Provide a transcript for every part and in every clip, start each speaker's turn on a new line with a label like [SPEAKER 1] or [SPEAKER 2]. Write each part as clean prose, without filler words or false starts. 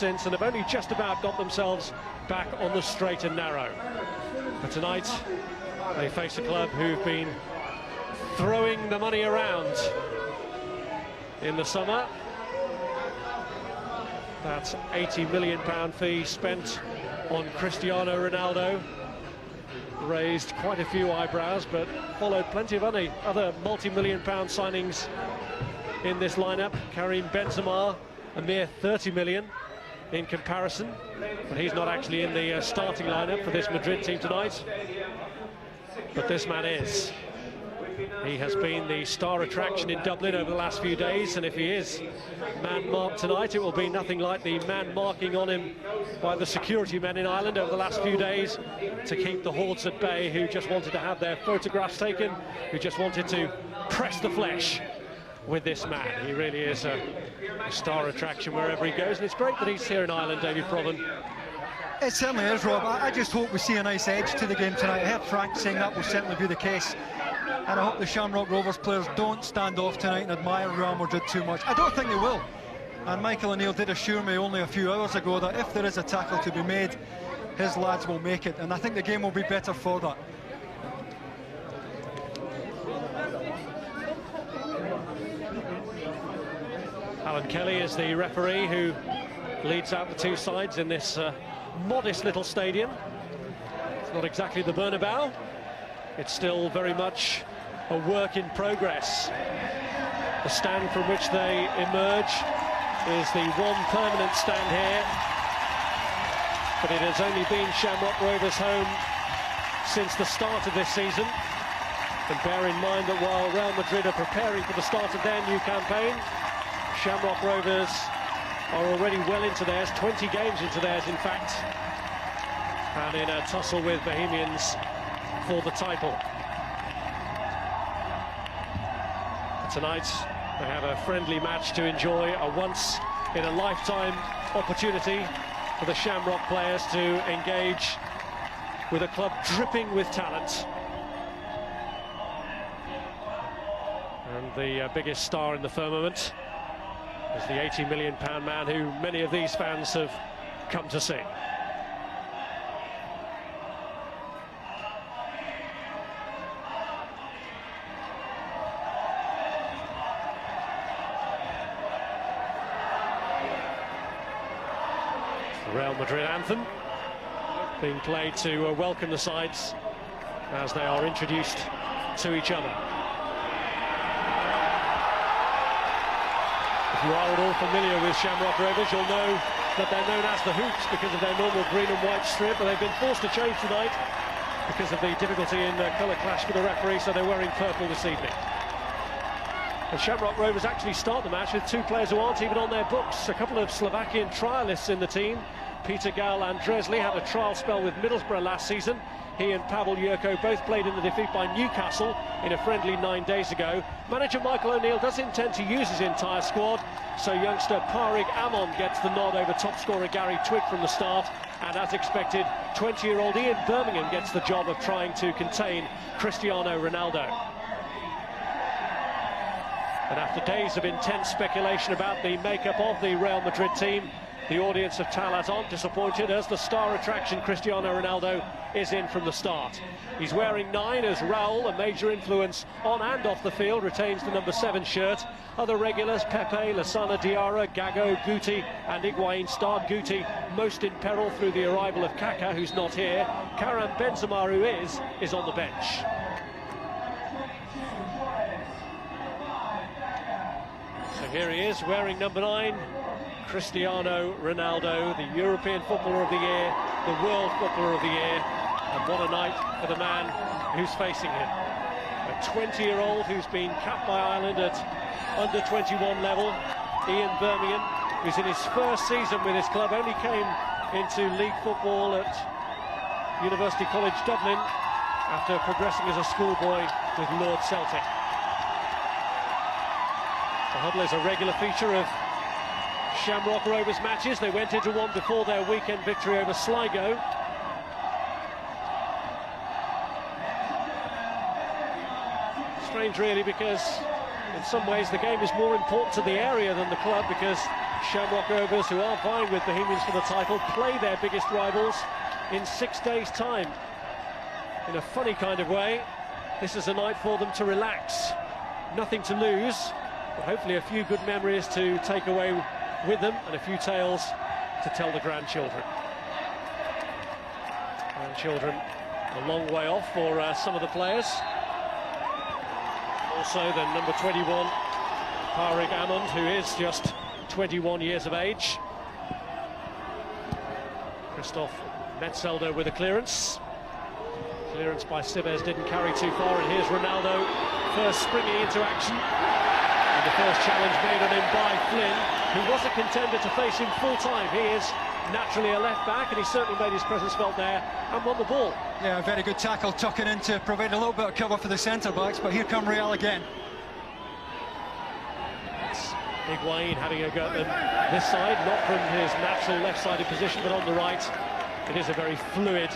[SPEAKER 1] since and have only just about got themselves back on the straight and narrow. But tonight they face a club who've been throwing the money around in the summer. That £80 million fee spent on Cristiano Ronaldo raised quite a few eyebrows, but followed plenty of other multi-million-pound signings in this lineup. Karim BENZEMA, a mere 30 million in comparison, but he's not actually in the starting lineup for this Madrid team tonight. But this man is. He has been the star attraction in Dublin over the last few days, and if he is man-marked tonight, it will be nothing like the man-marking on him by the security men in Ireland over the last few days to keep the hordes at bay who just wanted to have their photographs taken, who just wanted to press the flesh with this man. He really is a star attraction wherever he goes, and it's great that he's here in Ireland, David Provan.
[SPEAKER 2] It certainly is, Rob. I just hope we see a nice edge to the game tonight. I heard Frank saying that will certainly be the case, and I hope the Shamrock Rovers players don't stand off tonight and admire Real Madrid too much. I don't think they will, and Michael O'Neill did assure me only a few hours ago that if there is a tackle to be made, his lads will make it, and I think the game will be better for that.
[SPEAKER 1] Alan Kelly is the referee who leads out the two sides in this modest little stadium. It's not exactly the Bernabeu. It's still very much a work in progress. The stand from which they emerge is the one permanent stand here, but it has only been Shamrock Rovers' home since the start of this season. And bear in mind that while Real Madrid are preparing for the start of their new campaign, Shamrock Rovers are already well into theirs, 20 games into theirs in fact, and in a tussle with Bohemians for the title. Tonight they have a friendly match to enjoy, a once-in-a-lifetime opportunity for the Shamrock players to engage with a club dripping with talent. And the biggest star in the firmament is the £80 million man who many of these fans have come to see. The Real Madrid anthem being played to welcome the sides as they are introduced to each other. If you are at all familiar with Shamrock Rovers, you'll know that they're known as the Hoops because of their normal green and white strip, but they've been forced to change tonight because of the difficulty in the colour clash with the referee, so they're wearing purple this evening. And Shamrock Rovers actually start the match with two players who aren't even on their books. A couple of Slovakian trialists in the team. Peter Gál-Andrezly had a trial spell with Middlesbrough last season. He and Pavel Jurčo both played in the defeat by Newcastle in a friendly 9 days ago. Manager Michael O'Neill does intend to use his entire squad, so youngster Parik Amon gets the nod over top scorer Gary Twig from the start, and as expected, 20-year-old Ian Bermingham gets the job of trying to contain Cristiano Ronaldo. And after days of intense speculation about the makeup of the Real Madrid team, the audience of Tallaght aren't disappointed as the star attraction Cristiano Ronaldo is in from the start. He's wearing 9 as Raúl, a major influence on and off the field, retains the number 7 shirt. Other regulars, Pepe, Lasana, Diarra, Gago, Guti and Higuaín start. Guti most in peril through the arrival of Kaká, who's not here. Karim BENZEMA, who is on the bench. So here he is, wearing number 9. Cristiano Ronaldo, the European Footballer of the Year, the World Footballer of the Year, and what a night for the man who's facing him. A 20-year-old who's been capped by Ireland at under-21 level, Ian Bermingham, who's in his first season with his club, only came into league football at University College Dublin after progressing as a schoolboy with Lord Celtic. The huddle is a regular feature of Shamrock Rovers matches. They went into one before their weekend victory over Sligo. Strange really, because in some ways the game is more important to the area than the club, because Shamrock Rovers, who are vying with Bohemians for the title, play their biggest rivals in 6 days' time. In a funny kind of way, this is a night for them to relax. Nothing to lose, but hopefully a few good memories to take away with them and a few tales to tell the grandchildren. Grandchildren a long way off for some of the players. Also the number 21, Tariq Amond, who is just 21 years of age. Christoph Metzelder with a clearance. Clearance by Sives didn't carry too far, and here's Ronaldo first springing into action. And the first challenge made on him by Flynn, who was a contender to face him full time. He is naturally a left back, and he certainly made his presence felt there and won the ball. Yeah, a very good tackle, tucking in to provide a little bit of cover for the centre backs, but here come Real again. It's Higuaín having a go at them this side, not from his natural left-sided position, but on the right. It is a very fluid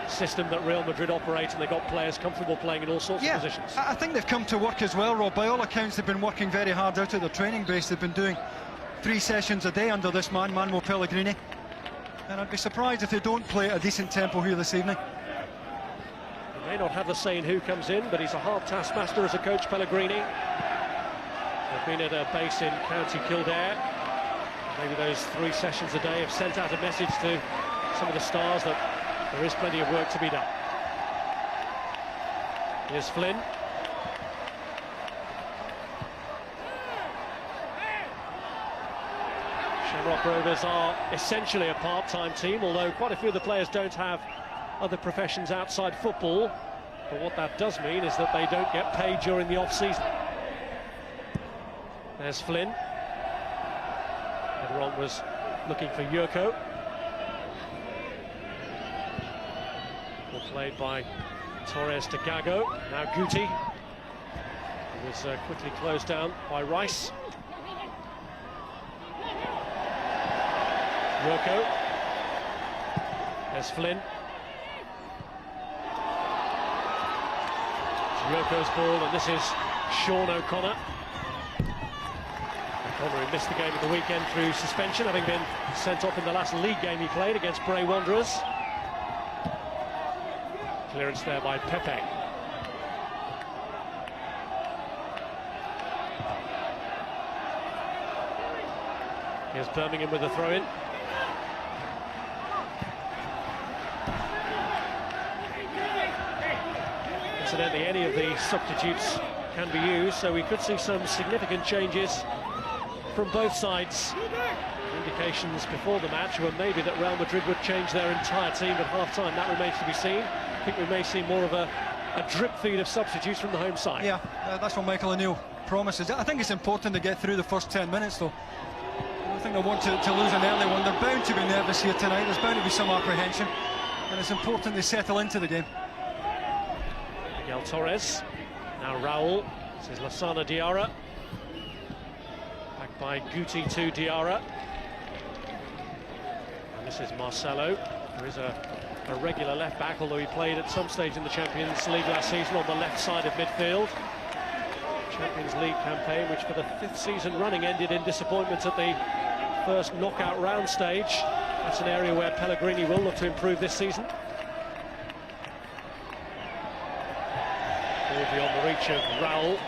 [SPEAKER 1] system that Real Madrid operate, and they've got players comfortable playing in all sorts of positions. I think they've come to work as well, Rob. By all accounts, they've been working very hard out at their training base. They've been doing 3 sessions a day under this man, Manuel Pellegrini. And I'd be surprised if they don't play at a decent tempo here this evening. He may not have the say in who comes in, but he's a hard taskmaster as a coach, Pellegrini. They've been at a base in County Kildare. Maybe those 3 sessions a day have sent out a message to some of the stars that there is plenty of work to be done. Here's Flynn. Shamrock Rovers are essentially a part-time team, although quite a few of the players don't have other professions outside football. But what that does mean is that they don't get paid during the off-season. There's Flynn. Everyone was looking for Jurčo. Ball played by Torres to Gago. Now Guti. It was quickly closed down by Rice. Jurčo. There's Flynn. Jurko's ball, and this is Sean O'Connor. O'Connor, who missed the game of the weekend through suspension, having been sent off in the last league game he played against Bray Wanderers. Clearance there by Pepe. Here's Bermingham with the throw-in. Incidentally, any of the substitutes can be used, so we could see some significant changes from both sides. Indications before the match were maybe that Real Madrid would change their entire team at half-time. That remains to be seen. I think we may see more of a drip feed of substitutes from the home side. Yeah, that's what Michael O'Neill promises. I think it's important to get through the first 10 minutes, though. I don't think they want to lose an early one. They're bound to be nervous here tonight. There's bound to be some apprehension, and it's important they settle into the game. Miguel Torres, now Raúl. This is Lassana Diarra. Back by Guti to Diarra. And this is Marcelo, who is a regular left-back, although he played at some stage in the Champions League last season on the left side of midfield. Champions League campaign, which for the 5th season running ended in disappointment at the first knockout round stage. That's an area where Pellegrini will look to improve this season. Ball beyond the reach of Raúl.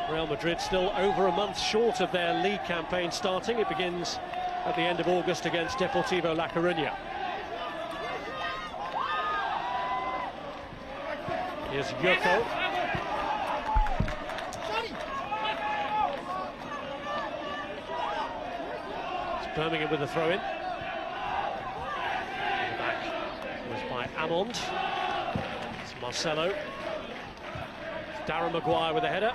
[SPEAKER 1] Real Madrid still over a month short of their league campaign starting. It begins at the end of August against Deportivo La Coruña. Here's Jurčo. It's Birmingham with the throw-in. The back was by Amond. It's Marcelo. It's Darren Maguire with a header.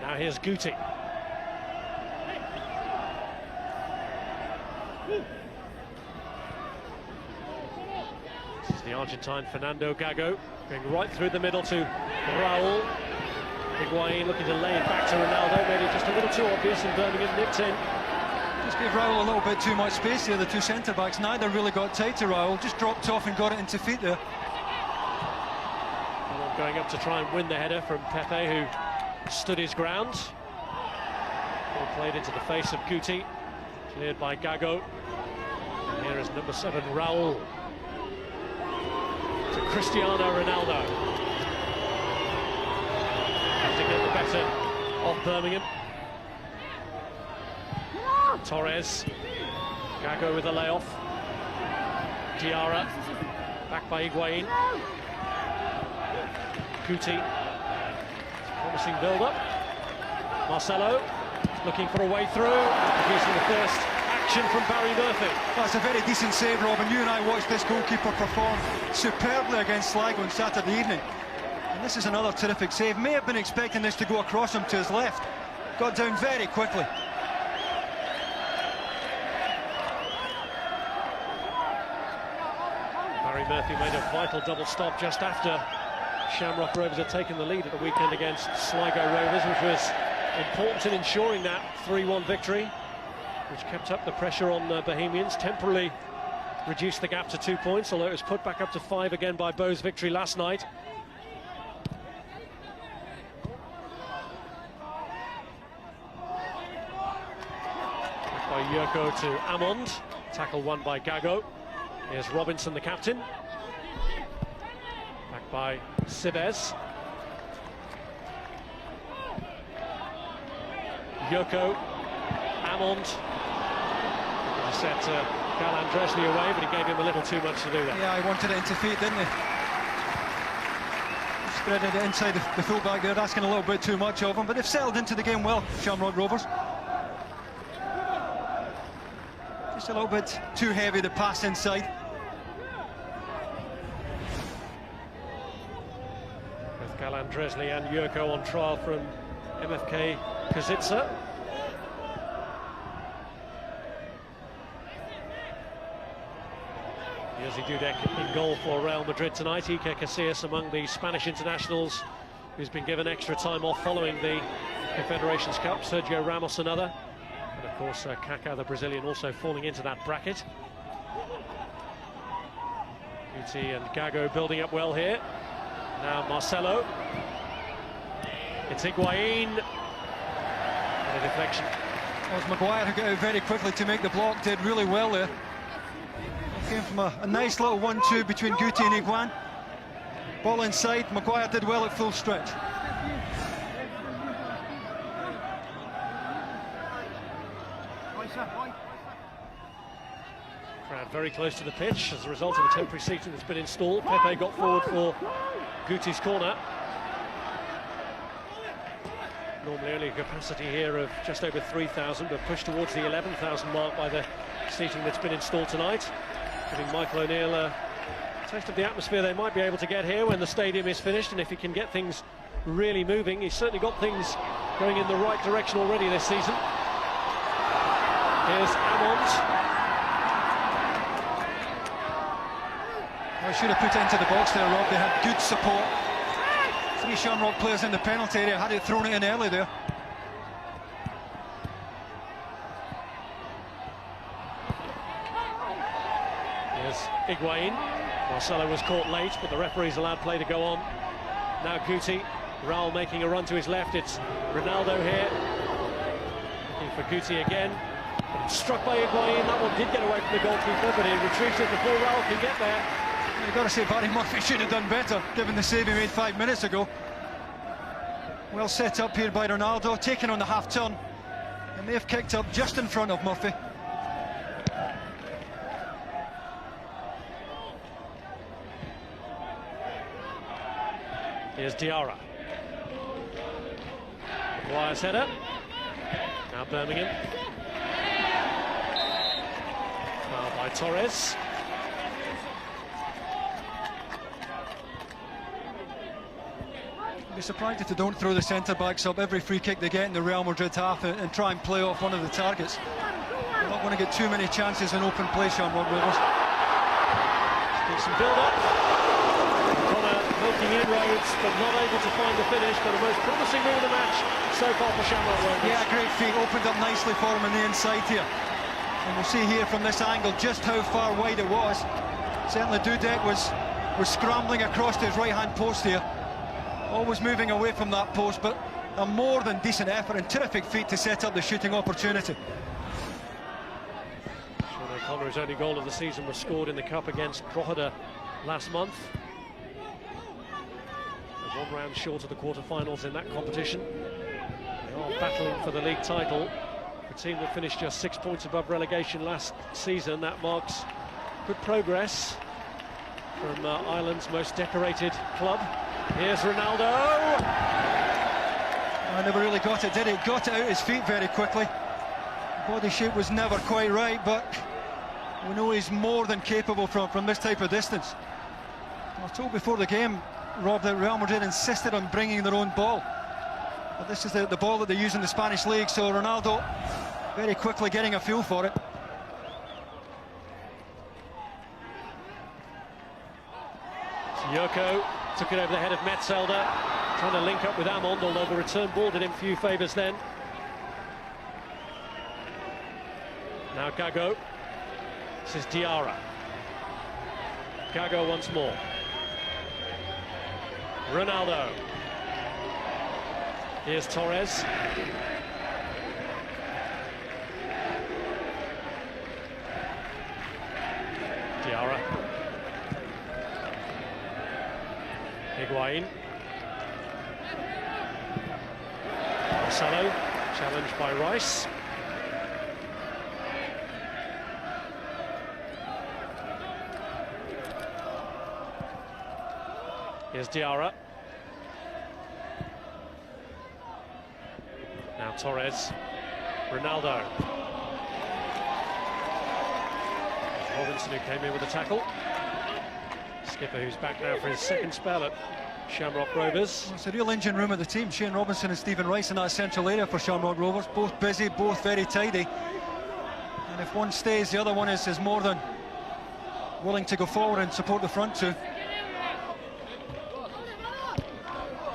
[SPEAKER 1] Now here's Guti. This is the Argentine Fernando Gago, going right through the middle to Raúl. Higuaín looking to lay it back to Ronaldo, maybe just a little too obvious, and Birmingham nipped in. Just gave Raúl a little bit too much space here, the two centre-backs. Neither really got tight to Raúl, just dropped off and got it into feet there. Going up to try and win the header from Pepe, who stood his ground. Ball played into the face of Guti, cleared by Gago. And here is number 7, Raúl. To Cristiano Ronaldo. Have to get the better of Birmingham. Torres. Gago with a layoff. Diarra. Back by Higuaín. Guti. Promising build-up. Marcelo looking for a way through. Producing the first action from Barry Murphy.
[SPEAKER 2] That's a very decent save, Robin. You and I watched this goalkeeper perform superbly against Sligo on Saturday evening. And this is another terrific save. May have been expecting this to go across him to his left. Got down very quickly.
[SPEAKER 1] Barry Murphy made a vital double stop just after Shamrock Rovers had taken the lead at the weekend against Sligo Rovers, which was important in ensuring that 3-1 victory, which kept up the pressure on Bohemians, temporarily reduced the gap to 2 points, although it was put back up to 5 again by Bo's victory last night. Back by Jurčo to Amond, tackle won by Gago. Here's Robinson, the captain. Back by Sives. Jurčo, Amond. He set Gál-Andrezly away, but he gave him a little too much to do that.
[SPEAKER 2] Yeah, he wanted it into feet, didn't he? Spreading it inside the fullback there, asking a little bit too much of him, but they've settled into the game well, Shamrock Rovers. Just a little bit too heavy to pass inside.
[SPEAKER 1] Both Gál-Andrezly and Jurčo on trial from MFK Kazica. Jerzy Dudek in goal for Real Madrid tonight. Iker Casillas among the Spanish internationals who's been given extra time off following the Confederations Cup. Sergio Ramos another. And of course Kaká, the Brazilian, also falling into that bracket. Guti and Gago building up well here. Now Marcelo. It's Higuaín. And a deflection.
[SPEAKER 2] It was Maguire who got out very quickly to make the block, did really well there. Came from a nice little 1-2 between Guti and Higuaín. Ball inside, Maguire did well at full stretch.
[SPEAKER 1] Crowd very close to the pitch as a result of the temporary seating that's been installed. Pepe got forward for Guti's corner. Normally only a capacity here of just over 3,000, but pushed towards the 11,000 mark by the seating that's been installed tonight. Giving Michael O'Neill a taste of the atmosphere they might be able to get here when the stadium is finished, and if he can get things really moving. He's certainly got things going in the right direction already this season. Here's Amond.
[SPEAKER 2] I should have put it into the box there, Rob. They had good support. 3 Shamrock players in the penalty area, had it thrown it in early there.
[SPEAKER 1] Here's Higuaín. Marcelo was caught late, but the referee's allowed play to go on. Now Guti. Raúl making a run to his left. It's Ronaldo here. Looking for Guti again. Struck by Higuaín. That one did get away from the goalkeeper, but he retrieves it before Raúl can get there.
[SPEAKER 2] You've got to say Barry Murphy should have done better, given the save he made 5 minutes ago. Well set up here by Ronaldo, taken on the half-turn. And they have kicked up just in front of Murphy.
[SPEAKER 1] Here's Diarra. Maguire's header. Now Birmingham. Foul by Torres.
[SPEAKER 2] I'd be surprised if they don't throw the centre-backs up every free kick they get in the Real Madrid half and try and play off one of the targets. They're not going to get too many chances in open play, Shamrock Rovers.
[SPEAKER 1] Get some build-up. Connor making inroads, but not able to find the finish. But the most promising move of the match so far for Shamrock Rovers.
[SPEAKER 2] Yeah, great feet, opened up nicely for him on the inside here. And we'll see here from this angle just how far wide it was. Certainly Dudek was scrambling across to his right-hand post here. Always moving away from that post, but a more than decent effort and terrific feat to set up the shooting opportunity.
[SPEAKER 1] Sean O'Connor's only goal of the season was scored in the Cup against Drogheda last month. They're 1 round short of the quarter-finals in that competition. They are battling for the league title. The team that finished just 6 points above relegation last season. That marks good progress from Ireland's most decorated club. Here's Ronaldo.
[SPEAKER 2] I never really got it, did he? Got it out his feet very quickly. Body shape was never quite right, but we know he's more than capable from this type of distance. I was told before the game, Rob, that Real Madrid insisted on bringing their own ball. But this is the ball that they use in the Spanish league, so Ronaldo very quickly getting a feel for it.
[SPEAKER 1] Jurčo took it over the head of Metzelder, trying to link up with Amond, although the return ball did him few favours then. Now Gago. This is Diarra. Gago once more. Ronaldo. Here's Torres. Diarra. Higuaín. Marcelo, challenged by Rice. Here's Diarra. Now Torres. Ronaldo. Robinson, who came in with a tackle. Skipper, who's back now for his second spell at Shamrock Rovers.
[SPEAKER 2] Well, it's a real engine room of the team. Shane Robinson and Stephen Rice in that central area for Shamrock Rovers. Both busy, both very tidy. And if one stays, the other one is more than willing to go forward and support the front two.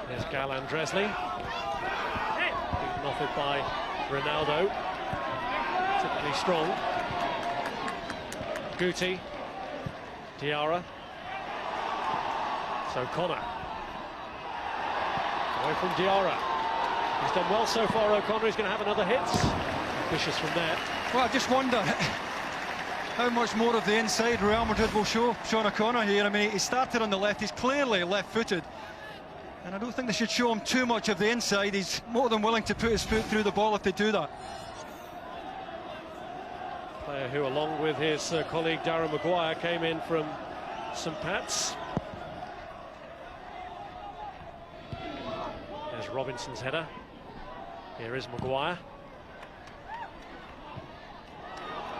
[SPEAKER 1] There's Gál-Andrezly. Beaten off it by Ronaldo. Typically strong. Guti. Diarra. So Connor. Away from Diarra. He's done well so far, O'Connor. He's going to have another hit. Vicious from there.
[SPEAKER 2] Well, I just wonder how much more of the inside Real Madrid will show Sean O'Connor here. I mean, he started on the left. He's clearly left-footed. And I don't think they should show him too much of the inside. He's more than willing to put his foot through the ball if they do that.
[SPEAKER 1] Player who, along with his colleague Darren Maguire, came in from St Pat's. There's Robinson's header. Here is Maguire.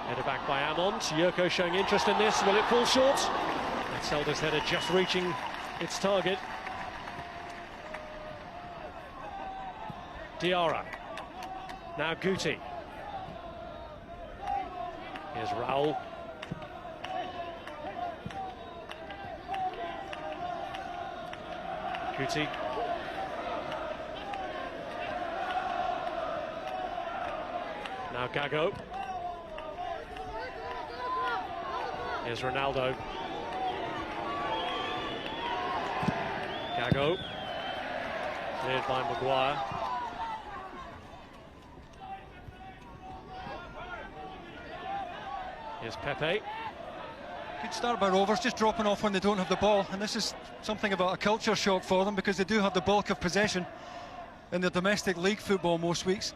[SPEAKER 1] Header back by Amond. Jurčo showing interest in this. Will it fall short? Metzelder's header just reaching its target. Diarra. Now Guti. Here's Raúl. Guti. Now Gago. Here's Ronaldo. Gago. Cleared by Maguire. Here's Pepe.
[SPEAKER 2] Good start by Rovers, just dropping off when they don't have the ball. And this is something about a culture shock for them, because they do have the bulk of possession in their domestic league football most weeks.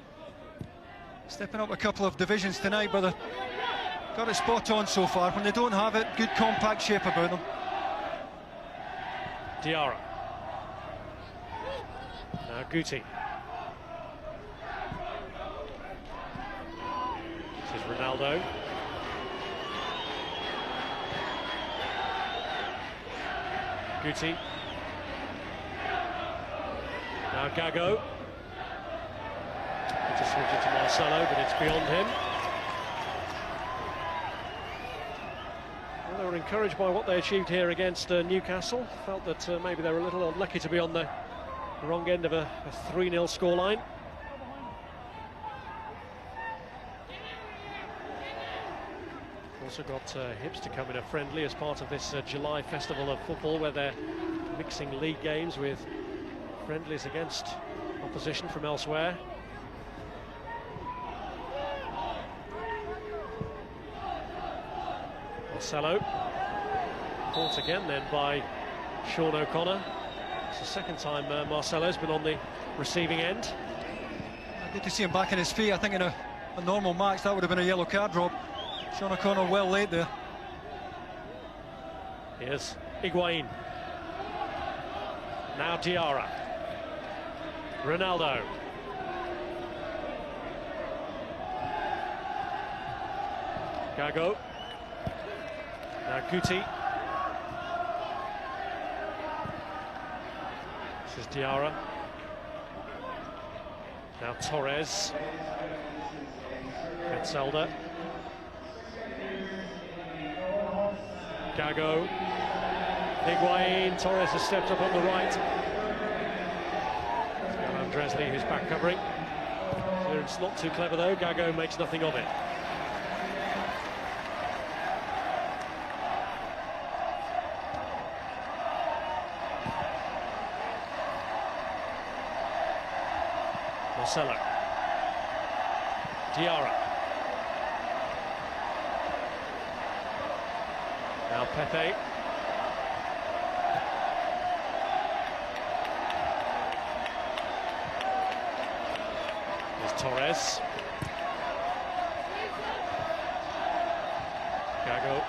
[SPEAKER 2] Stepping up a couple of divisions tonight, but they've got it spot on so far. When they don't have it, good compact shape about them.
[SPEAKER 1] Diarra. Now Guti. This is Ronaldo. Guti. Now Gago. Just switch it to Marcelo, but it's beyond him. Well, they were encouraged by what they achieved here against Newcastle. Felt that maybe they were a little unlucky to be on the wrong end of a 3-0 scoreline. Also got Hibs to come in a friendly as part of this July Festival of Football, where they're mixing league games with friendlies against opposition from elsewhere. Marcelo, caught again then by Sean O'Connor. It's the second time Marcelo's been on the receiving end.
[SPEAKER 2] Good to see him back on his feet. I think in a normal match that would have been a yellow card drop. Sean O'Connor well late there.
[SPEAKER 1] Here's Higuaín. Now Diarra. Ronaldo. Gago. Now Guti. This is Diarra. Now Torres. Metzelder. Gago. Higuaín. Torres has stepped up on the right. Gál-Andrezly, who's back covering. Clearance not too clever though. Gago makes nothing of it. Marcelo. Diarra. Now Pepe. There's Torres. Gago.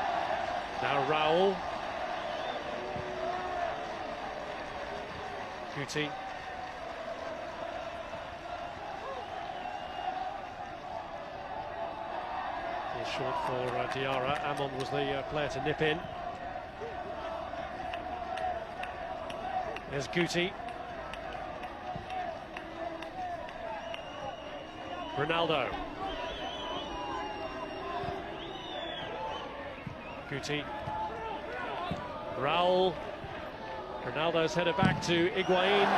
[SPEAKER 1] Now Raúl. Guti. Short for Diarra. Amon was the player to nip in. There's Guti. Ronaldo. Guti. Raúl. Ronaldo's headed back to Higuaín.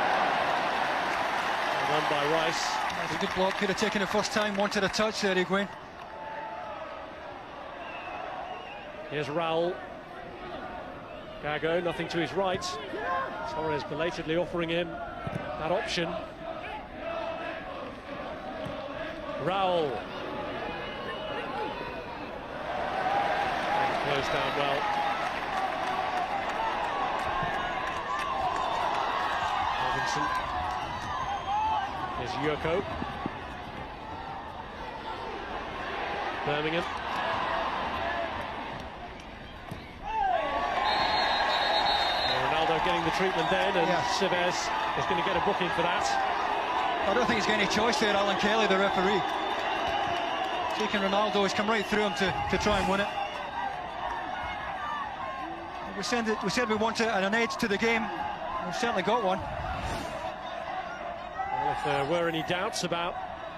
[SPEAKER 1] Won by Rice.
[SPEAKER 2] That's a good block. Could have taken it first time. Wanted a touch there, Higuaín.
[SPEAKER 1] Here's Raúl. Gago, nothing to his right. Torres belatedly offering him that option. Raúl. And closed down well. Robinson. Here's Jurčo. Bermingham. Getting the treatment then, and Sives is going to get a booking for that.
[SPEAKER 2] I don't think he's got any choice there, Alan Kelly, the referee. Taking Ronaldo, he's come right through him to try and win it. We said we wanted an edge to the game. We've certainly got one.
[SPEAKER 1] Well, if there were any doubts about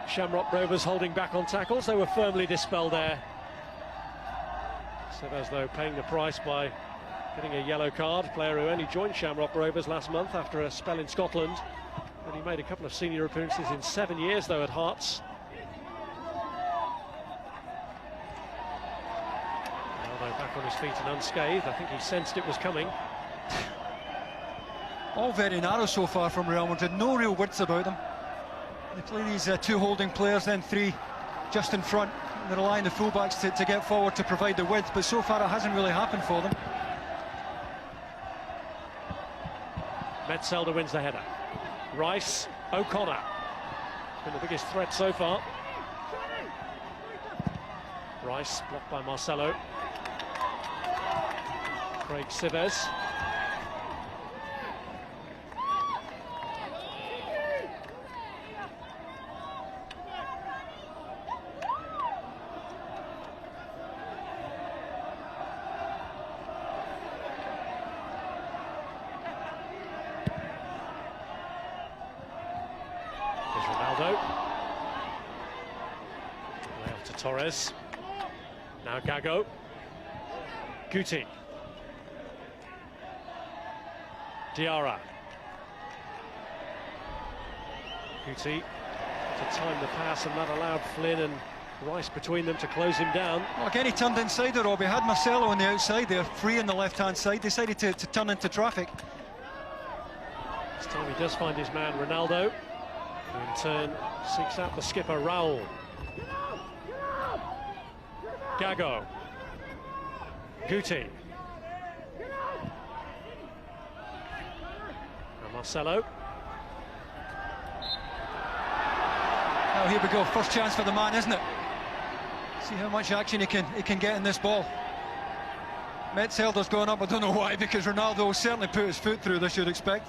[SPEAKER 1] Shamrock Rovers holding back on tackles, they were firmly dispelled there. Sives, though, paying the price by getting a yellow card. Player who only joined Shamrock Rovers last month after a spell in Scotland. And he made a couple of senior appearances in 7 years, though, at Hearts. Although back on his feet and unscathed, I think he sensed it was coming.
[SPEAKER 2] All very narrow so far from Real Madrid. No real width about them. They play these two holding players, then three just in front. They rely on the fullbacks to get forward to provide the width, but so far it hasn't really happened for them.
[SPEAKER 1] Metzelder wins the header. Rice, O'Connor. Been the biggest threat so far. Rice blocked by Marcelo. Craig Sives. Torres. Now Gago. Guti. Diarra. Guti to time the pass, and that allowed Flynn and Rice between them to close him down.
[SPEAKER 2] Well, again, he turned inside there, Robbie. Had Marcelo on the outside there, free on the left-hand side. Decided to turn into traffic.
[SPEAKER 1] This time he does find his man, Ronaldo. In turn, seeks out the skipper, Raúl. Gago. Guti. And Marcelo.
[SPEAKER 2] Now here we go, first chance for the man, isn't it? See how much action he can get in this ball. Metzelder's going up, I don't know why, because Ronaldo will certainly put his foot through this, you'd expect.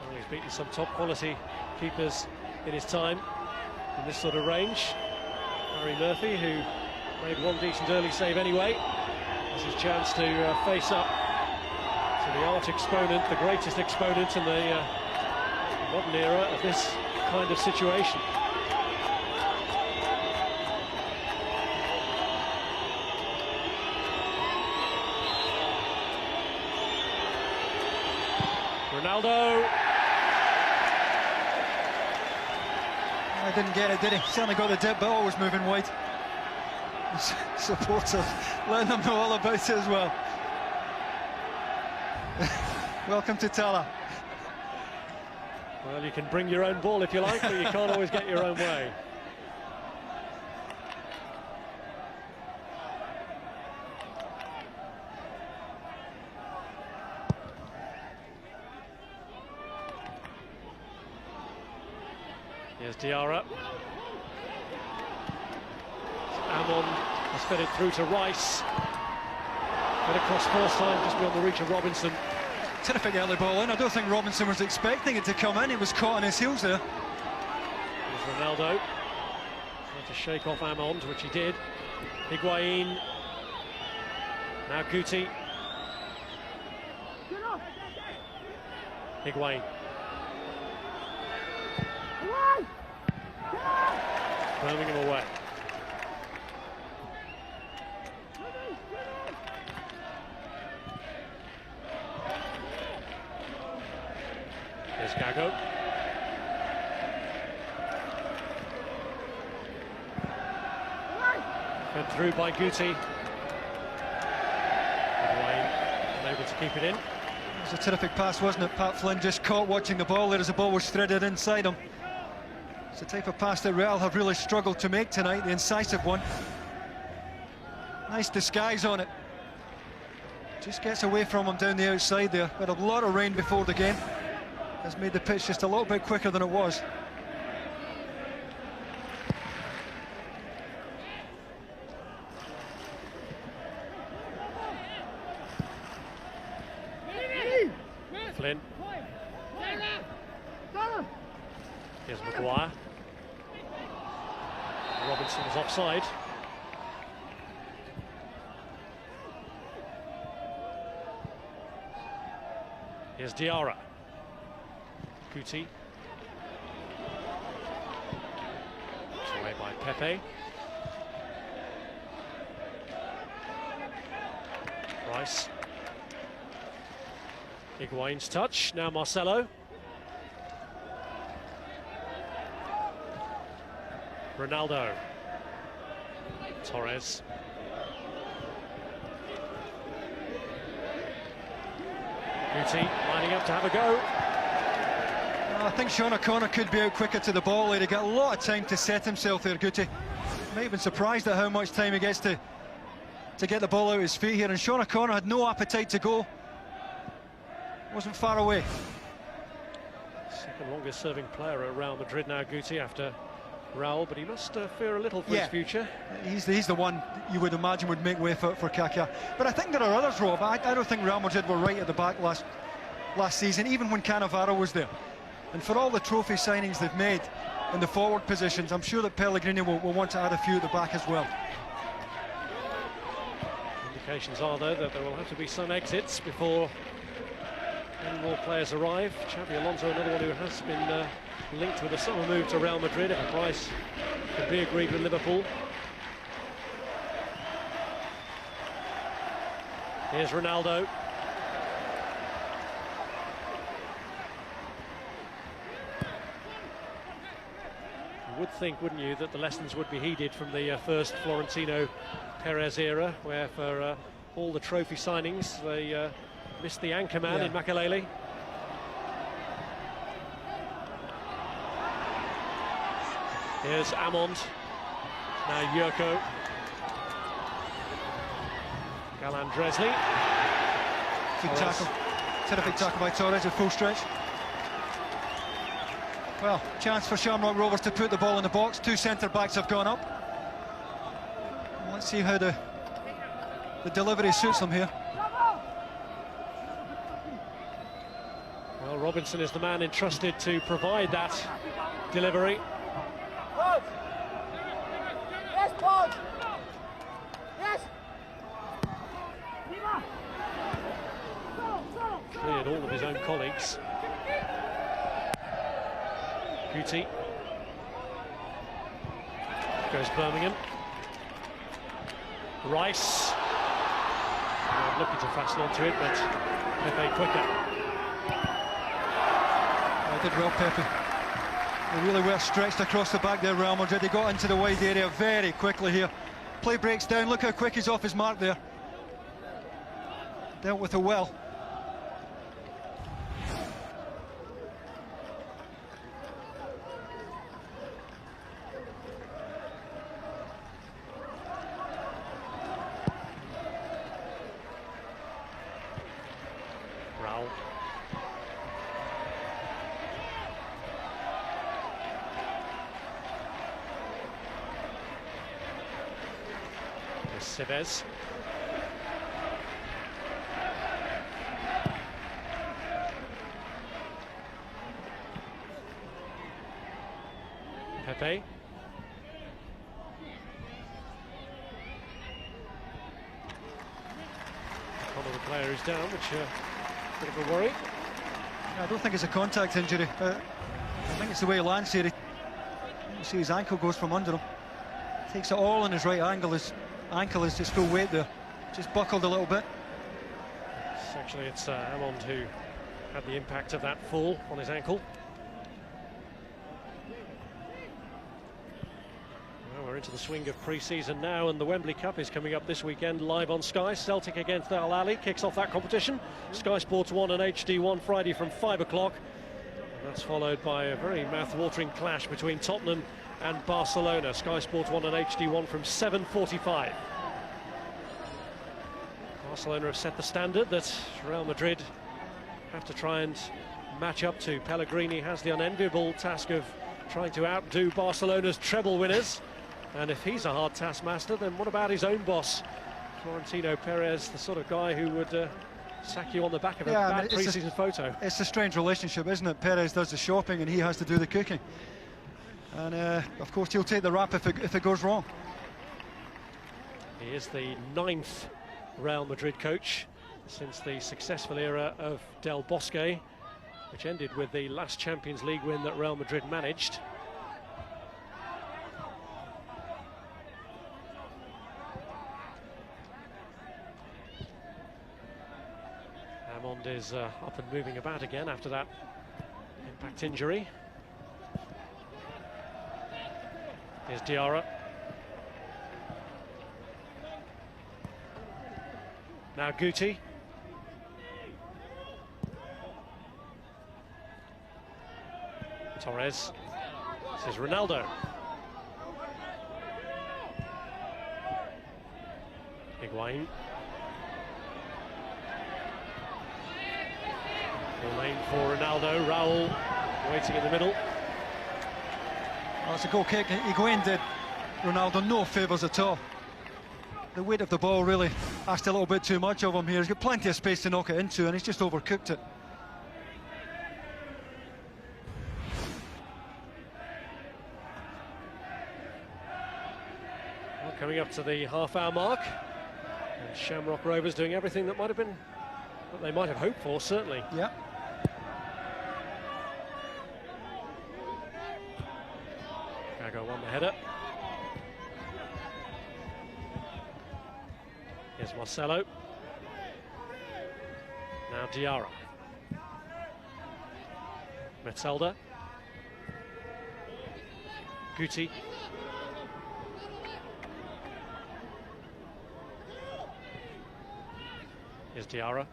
[SPEAKER 1] Well, he's beaten some top quality keepers in his time in this sort of range. Harry Murphy, who made one decent early save anyway, has his chance to face up to the arch exponent, the greatest exponent in the modern era of this kind of situation. Ronaldo.
[SPEAKER 2] I didn't get it, did he? Certainly got the dip, but always moving wide. Supporters letting them know all about it as well. Welcome to Tallaght.
[SPEAKER 1] Well, you can bring your own ball if you like, but you can't always get your own way. Here's Diarra. Amon has fed it through to Rice. Fed across first time, just beyond the reach of Robinson.
[SPEAKER 2] Terrific early ball in. I don't think Robinson was expecting it to come in. He was caught on his heels there.
[SPEAKER 1] Here's Ronaldo. Trying to shake off Amon, which he did. Higuaín. Now Guti. Higuaín. Birmingham away. Here's Gago. Fed through by Guti. Unable to keep it in.
[SPEAKER 2] It was a terrific pass, wasn't it? Pat Flynn just caught watching the ball there as the ball was threaded inside him. It's the type of pass that Real have really struggled to make tonight, the incisive one. Nice disguise on it. Just gets away from him down the outside there. Had a lot of rain before the game. Has made the pitch just a little bit quicker than it was.
[SPEAKER 1] Flynn. Here's Maguire. Robinson was offside. Here's Diarra. Guti. It's away by Pepe. Rice. Higuaín's touch. Now Marcelo. Ronaldo. Torres. Guti lining up to have a go.
[SPEAKER 2] I think Sean O'Connor could be out quicker to the ball. He'd got a lot of time to set himself there, Guti. May have been surprised at how much time he gets to get the ball out of his feet here, and Sean O'Connor had no appetite to go. Wasn't far away.
[SPEAKER 1] Second longest serving player at Real Madrid now, Guti, after Raúl, but he must fear a little for his future.
[SPEAKER 2] He's the one you would imagine would make way for Kaká. But I think there are others, Rob. I don't think Real Madrid were right at the back last season, even when Cannavaro was there. And for all the trophy signings they've made in the forward positions, I'm sure that Pellegrini will want to add a few at the back as well.
[SPEAKER 1] Indications are, though, that there will have to be some exits before any more players arrive. Xabi Alonso, another one who has been linked with a summer move to Real Madrid if a price can be agreed with Liverpool. Here's Ronaldo. You would think, wouldn't you, that the lessons would be heeded from the first Florentino Perez era, where for all the trophy signings they Missed the anchor man in Makelele. Here's Amond. Now Jurčo. Gál-Andrezly.
[SPEAKER 2] Good tackle. Terrific tackle by Torres at full stretch. Well, chance for Shamrock Rovers to put the ball in the box. Two centre-backs have gone up. Let's see how the delivery suits them here.
[SPEAKER 1] Well, Robinson is the man entrusted to provide that delivery.
[SPEAKER 3] Yes, Paul. Yes.
[SPEAKER 1] Cleared all of his own colleagues. Guti. Goes Bermingham. Rice. Looking to fasten onto it, but Pepe quicker.
[SPEAKER 2] Did well, Pepe. They really were stretched across the back there, Real Madrid. They got into the wide area very quickly here. Play breaks down. Look how quick he's off his mark there. Dealt with it well.
[SPEAKER 1] Raúl. Sives. Pepe. One of the players is down, which bit of a worry.
[SPEAKER 2] I don't think it's a contact injury. I think it's the way he lands here. You see his ankle goes from under him. Takes it all on his right ankle. His ankle is just full weight there. Just buckled a little bit.
[SPEAKER 1] Actually, it's Amond who had the impact of that fall on his ankle. Well, we're into the swing of pre-season now, and the Wembley Cup is coming up this weekend live on Sky. Celtic against Al Ahly kicks off that competition. Sky Sports 1 and HD1 Friday from 5 o'clock. That's followed by a very mouth-watering clash between Tottenham and Barcelona. Sky Sports 1 and HD1 from 7:45. Barcelona have set the standard that Real Madrid have to try and match up to. Pellegrini has the unenviable task of trying to outdo Barcelona's treble winners. And if he's a hard taskmaster, then what about his own boss, Florentino Perez, the sort of guy who would sack you on the back of a bad pre-season photo?
[SPEAKER 2] It's a strange relationship, isn't it? Perez does the shopping and he has to do the cooking. And of course he'll take the rap if it goes wrong.
[SPEAKER 1] He is the 9th Real Madrid coach since the successful era of Del Bosque, which ended with the last Champions League win that Real Madrid managed. Amond is up and moving about again after that impact injury. Here's Diarra. Now Guti. Torres. This is Ronaldo. Higuaín. Full lane for Ronaldo. Raúl waiting in the middle.
[SPEAKER 2] Oh, it's a goal kick. Higuaín did Ronaldo no favours at all. The weight of the ball really asked a little bit too much of him here. He's got plenty of space to knock it into, and he's just overcooked it.
[SPEAKER 1] Well, coming up to the half-hour mark, and Shamrock Rovers doing everything that might have been, what they might have hoped for, certainly.
[SPEAKER 2] Yeah.
[SPEAKER 1] Gago won the header. Here's Marcelo. Now Diarra. Metzelder. Guti. Here's Diarra.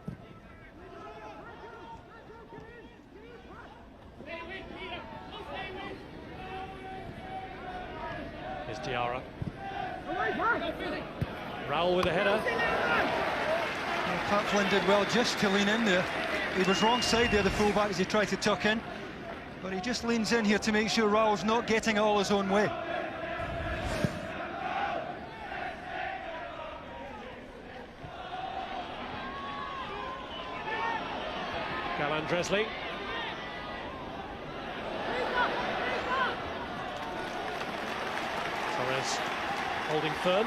[SPEAKER 1] Here's Diarra. Raúl with a header.
[SPEAKER 2] Well, Pat Flynn did well just to lean in there. He was wrong side there, the fullback, as he tried to tuck in. But he just leans in here to make sure Raúl's not getting it all his own way.
[SPEAKER 1] Gál-Andrezly. Torres holding firm.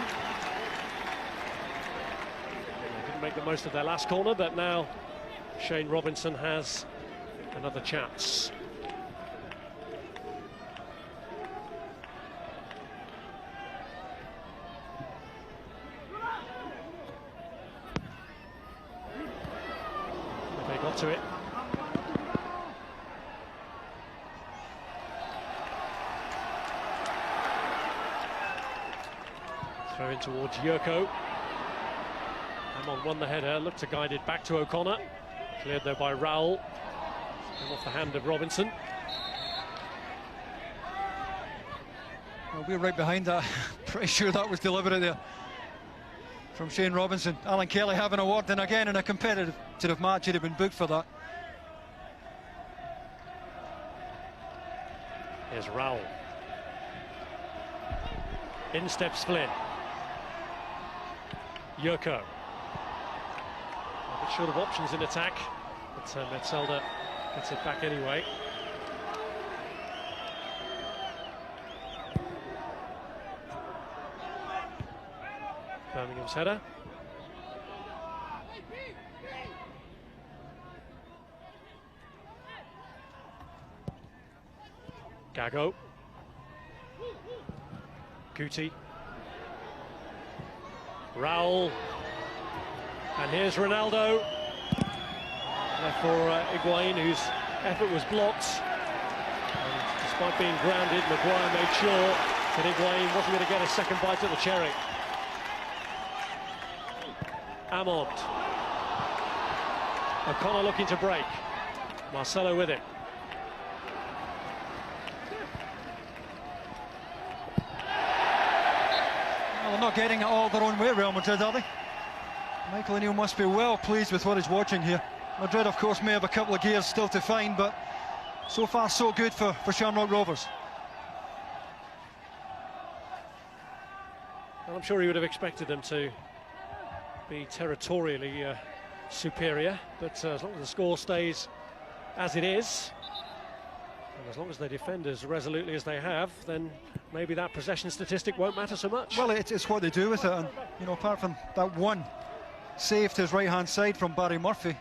[SPEAKER 1] They didn't make the most of their last corner, but now Shane Robinson has another chance. They got to it. Throw in towards Jurčo. Amon won the header, looked to guide it back to O'Connor. Cleared though by Raúl. Came off the hand of Robinson.
[SPEAKER 2] Well, we're right behind that. Pretty sure that was deliberate there from Shane Robinson. Alan Kelly having a word, and again in a competitive match he'd have been booked for that.
[SPEAKER 1] Here's Raúl. In steps Flynn. Jurčo. A bit short of options in attack, but Metzelder gets it back anyway. Birmingham's header. Gago. Guti. Raúl. And here's Ronaldo. Left for Higuaín, whose effort was blocked. And despite being grounded, Maguire made sure that Higuaín wasn't going to get a second bite at the cherry. Amon. O'Connor looking to break. Marcelo with it.
[SPEAKER 2] Well, they're not getting it all their own way, Real Madrid, are they? Michael O'Neill must be well pleased with what he's watching here. Madrid, of course, may have a couple of gears still to find, but so far so good for Shamrock Rovers.
[SPEAKER 1] Well, I'm sure he would have expected them to be territorially superior, but as long as the score stays as it is, and as long as they defend as resolutely as they have, then maybe that possession statistic won't matter so much.
[SPEAKER 2] Well, it's what they do with it, and you know, apart from that one save to his right-hand side from Barry Murphy,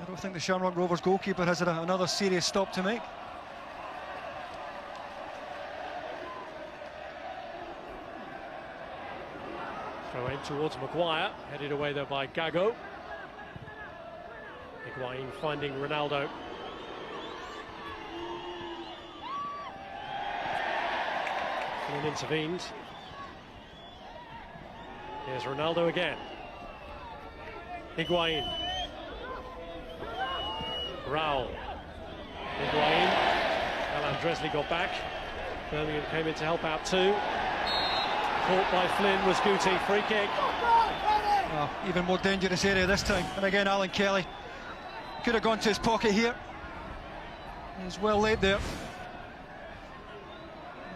[SPEAKER 2] I don't think the Shamrock Rovers goalkeeper has another serious stop to make.
[SPEAKER 1] Throw in towards Maguire, headed away there by Gago. Higuaín finding Ronaldo. Flynn intervened. Here's Ronaldo again. Higuaín. Raúl. Higuaín. Gál-Andrezly got back. Birmingham came in to help out too. Caught by Flynn was Guti. Free kick.
[SPEAKER 2] Oh, even more dangerous area this time. And again, Alan Kelly could have gone to his pocket here. He's well late there.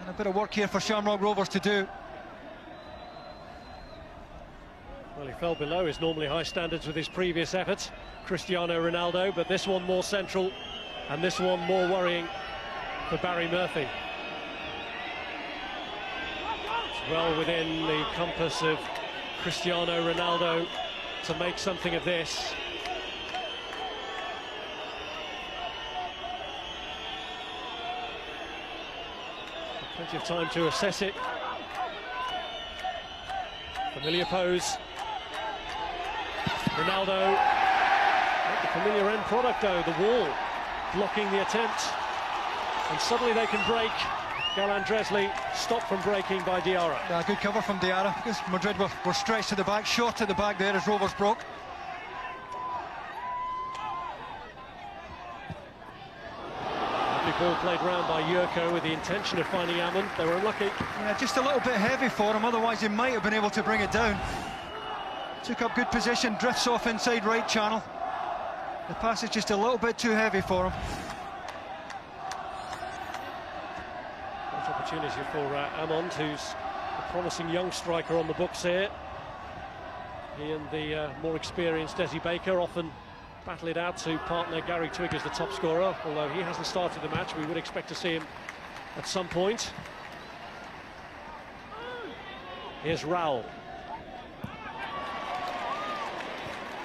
[SPEAKER 2] And a bit of work here for Shamrock Rovers to do.
[SPEAKER 1] Well, he fell below his normally high standards with his previous effort, Cristiano Ronaldo, but this one more central and this one more worrying for Barry Murphy. It's well within the compass of Cristiano Ronaldo to make something of this. Plenty of time to assess it. Familiar pose. Ronaldo, not the familiar end product though, the wall blocking the attempt, and suddenly they can break. Gál-Andrezly stopped from breaking by Diarra.
[SPEAKER 2] Yeah, good cover from Diarra, because Madrid were stretched to the back, short at the back there as Rovers broke.
[SPEAKER 1] Lovely ball played round by Jurčo with the intention of finding Amon. They were unlucky.
[SPEAKER 2] Yeah, just a little bit heavy for him, otherwise he might have been able to bring it down. Took up good position, drifts off inside right channel. The pass is just a little bit too heavy for him.
[SPEAKER 1] Great opportunity for Amon, who's a promising young striker on the books here. He and the more experienced Desi Baker often battle it out to partner Gary Twigg as the top scorer, although he hasn't started the match. We would expect to see him at some point. Here's Raúl.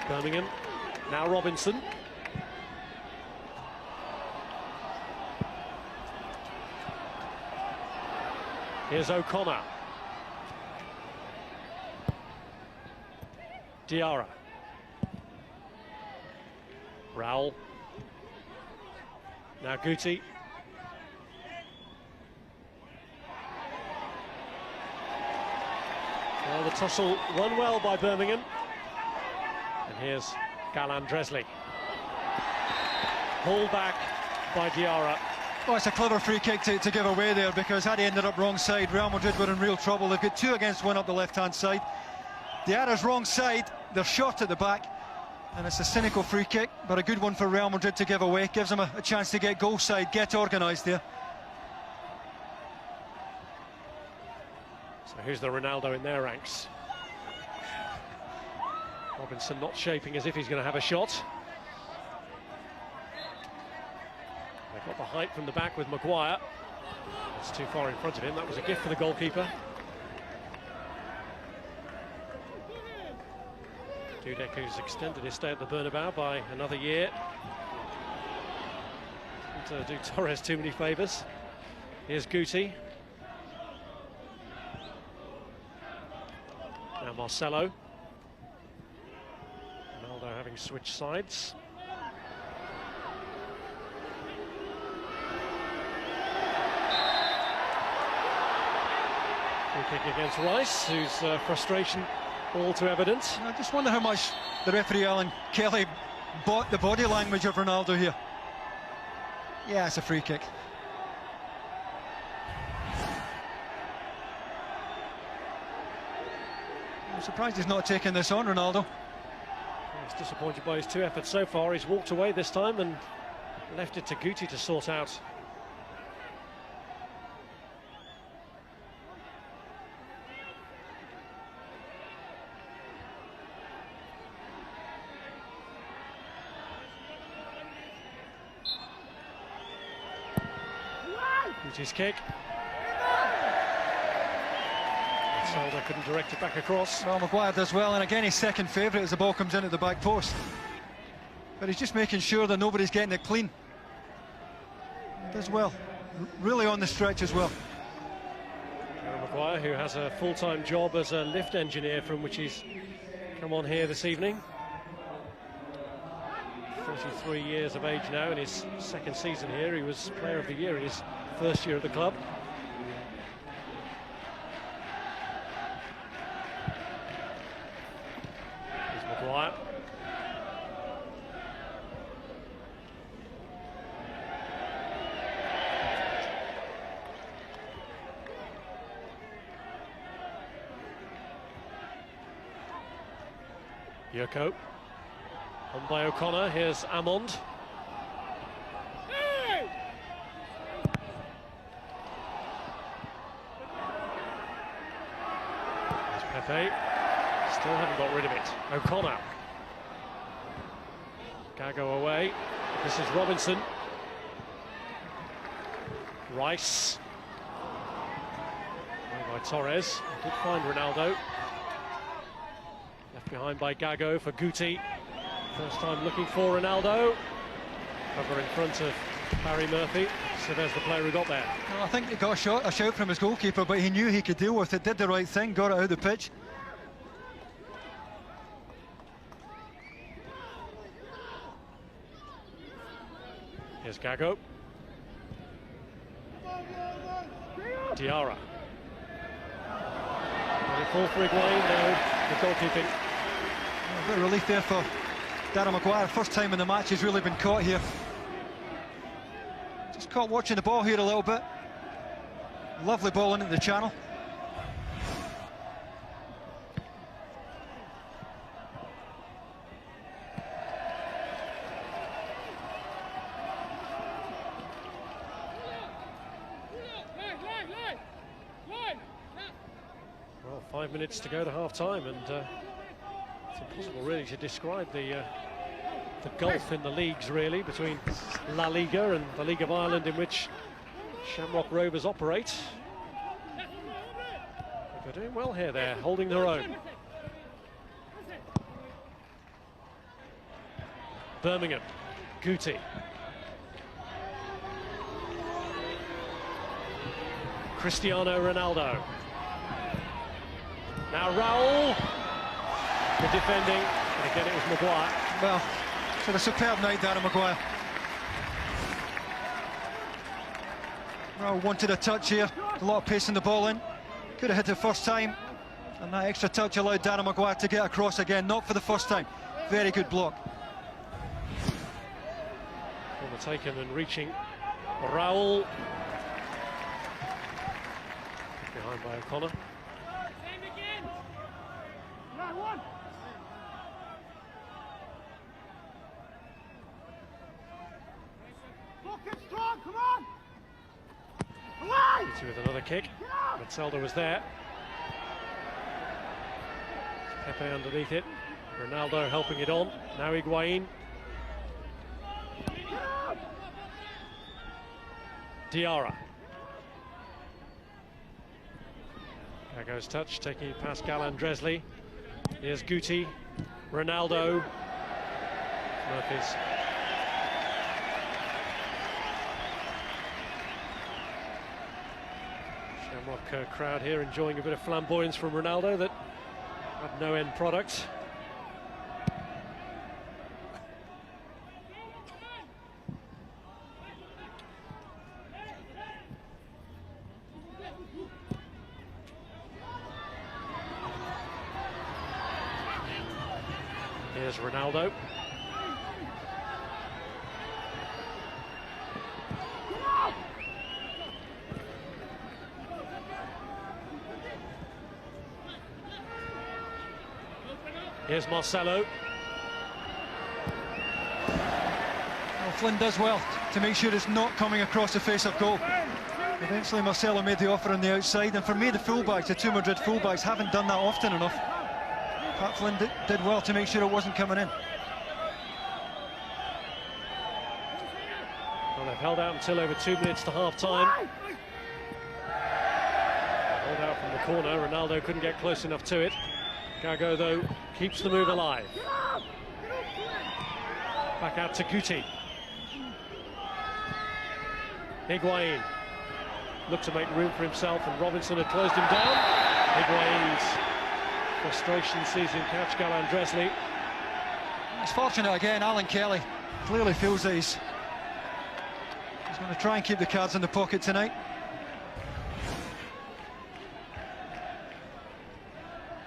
[SPEAKER 1] Birmingham, now Robinson. Here's O'Connor. Diarra. Raúl. Now Guti. Well, the tussle won well by Birmingham. And here's Gál-Andrezly. Pulled back by Diarra.
[SPEAKER 2] Oh, it's a clever free kick to give away there, because had he ended up wrong side, Real Madrid were in real trouble. They've got 2 against 1 up the left-hand side. Diarra's wrong side, they're short at the back, and it's a cynical free kick, but a good one for Real Madrid to give away. Gives them a chance to get goal side, get organised there.
[SPEAKER 1] So here's the Ronaldo in their ranks. Robinson not shaping as if he's going to have a shot. They've got the height from the back with Maguire. It's too far in front of him. That was a gift for the goalkeeper. Dudek, who's extended his stay at the Bernabeu by another year. Didn't do Torres too many favours. Here's Guti. Now Marcelo. Ronaldo having switched sides. Free kick against Rice, whose frustration all too evident.
[SPEAKER 2] I just wonder how much the referee Alan Kelly bought the body language of Ronaldo here. Yeah, it's a free kick. I'm surprised he's not taking this on, Ronaldo.
[SPEAKER 1] He's disappointed by his 2 efforts so far. He's walked away this time and left it to Guti to sort out. Guti's kick. Metzelder couldn't direct it back across.
[SPEAKER 2] Well, Maguire does well, and again his second favourite as the ball comes in at the back post. But he's just making sure that nobody's getting it clean. He does well, really on the stretch as well.
[SPEAKER 1] Maguire, who has a full-time job as a lift engineer, from which he's come on here this evening. 33 years of age now, in his 2nd season here. He was Player of the Year in his 1st year at the club. Here's Maguire. Jurčo. On by O'Connor, here's Amon. There's Pepe. Still haven't got rid of it. O'Connor. Gago away. This is Robinson. Rice. Away by Torres. Did find Ronaldo. Left behind by Gago for Guti. First time looking for Ronaldo. Cover in front of Barry Murphy. Sives, the player who got there.
[SPEAKER 2] Well, I think he got a shout from his goalkeeper, but he knew he could deal with it, did the right thing, got it out of the pitch.
[SPEAKER 1] Here's Gago. Diarra. Will it fall for Higuaín? No, the goalkeeping.
[SPEAKER 2] A bit of relief there for Darren Maguire. First time in the match he's really been caught here. Just caught watching the ball here a little bit. Lovely ball into the channel.
[SPEAKER 1] Well, 5 minutes to go to half-time, and it's impossible really to describe the gulf in the leagues really between La Liga and the League of Ireland, in which Shamrock Rovers operate. They're doing well here, they're holding their own. Birmingham, Guti. Cristiano Ronaldo. Now Raúl, the defending, and again it was Maguire.
[SPEAKER 2] Well, it's a superb night down at Maguire. Raúl wanted a touch here, a lot of pace in the ball in. Could have hit it first time, and that extra touch allowed Darren Maguire to get across again, not for the first time. Very good block.
[SPEAKER 1] Overtaken and reaching Raúl. Behind by O'Connor. With another kick, Metzelder was there. Pepe underneath it. Ronaldo helping it on. Now Higuaín. Diarra. Gago's touch, taking it past Gál-Andrezly. Here's Guti. Ronaldo. Murphy's. Shamrock crowd here enjoying a bit of flamboyance from Ronaldo that had no end product. Here's Ronaldo. Here's Marcelo.
[SPEAKER 2] Well, Flynn does well to make sure it's not coming across the face of goal. Eventually Marcelo made the offer on the outside, and for me the fullbacks, the two Madrid fullbacks, haven't done that often enough. Pat Flynn did well to make sure it wasn't coming in.
[SPEAKER 1] Well, they've held out until over 2 minutes to half-time. Held out from the corner, Ronaldo couldn't get close enough to it. Gago, though, keeps the move alive. Back out to Guti. Higuaín looked to make room for himself, and Robinson had closed him down. Higuaín's frustration sees him catch Gál-Andrezly.
[SPEAKER 2] It's fortunate again, Alan Kelly clearly feels that he's going to try and keep the cards in the pocket tonight.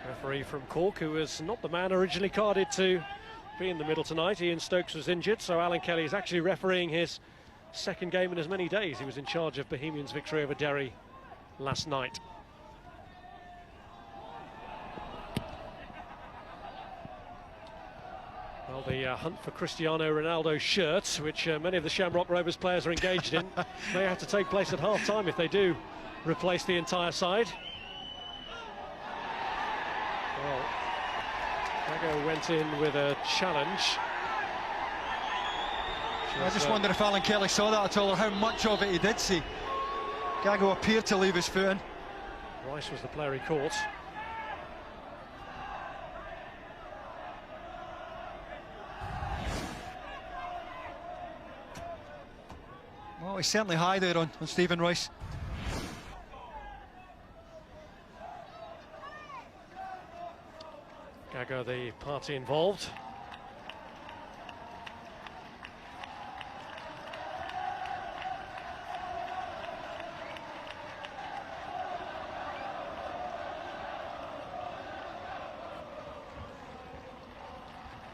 [SPEAKER 1] Referee from Cork, who was not the man originally carded to be in the middle tonight. Ian Stokes was injured, so Alan Kelly is actually refereeing his second game in as many days. He was in charge of Bohemians' victory over Derry last night. Well, the hunt for Cristiano Ronaldo's shirt, which many of the Shamrock Rovers players are engaged in, may have to take place at half-time if they do replace the entire side. Well, Gago went in with a challenge.
[SPEAKER 2] I just wonder if Alan Kelly saw that at all, or how much of it he did see. Gago appeared to leave his foot in.
[SPEAKER 1] Rice was the player he caught.
[SPEAKER 2] Well, he's certainly high there on Stephen Rice.
[SPEAKER 1] Gago, the party involved.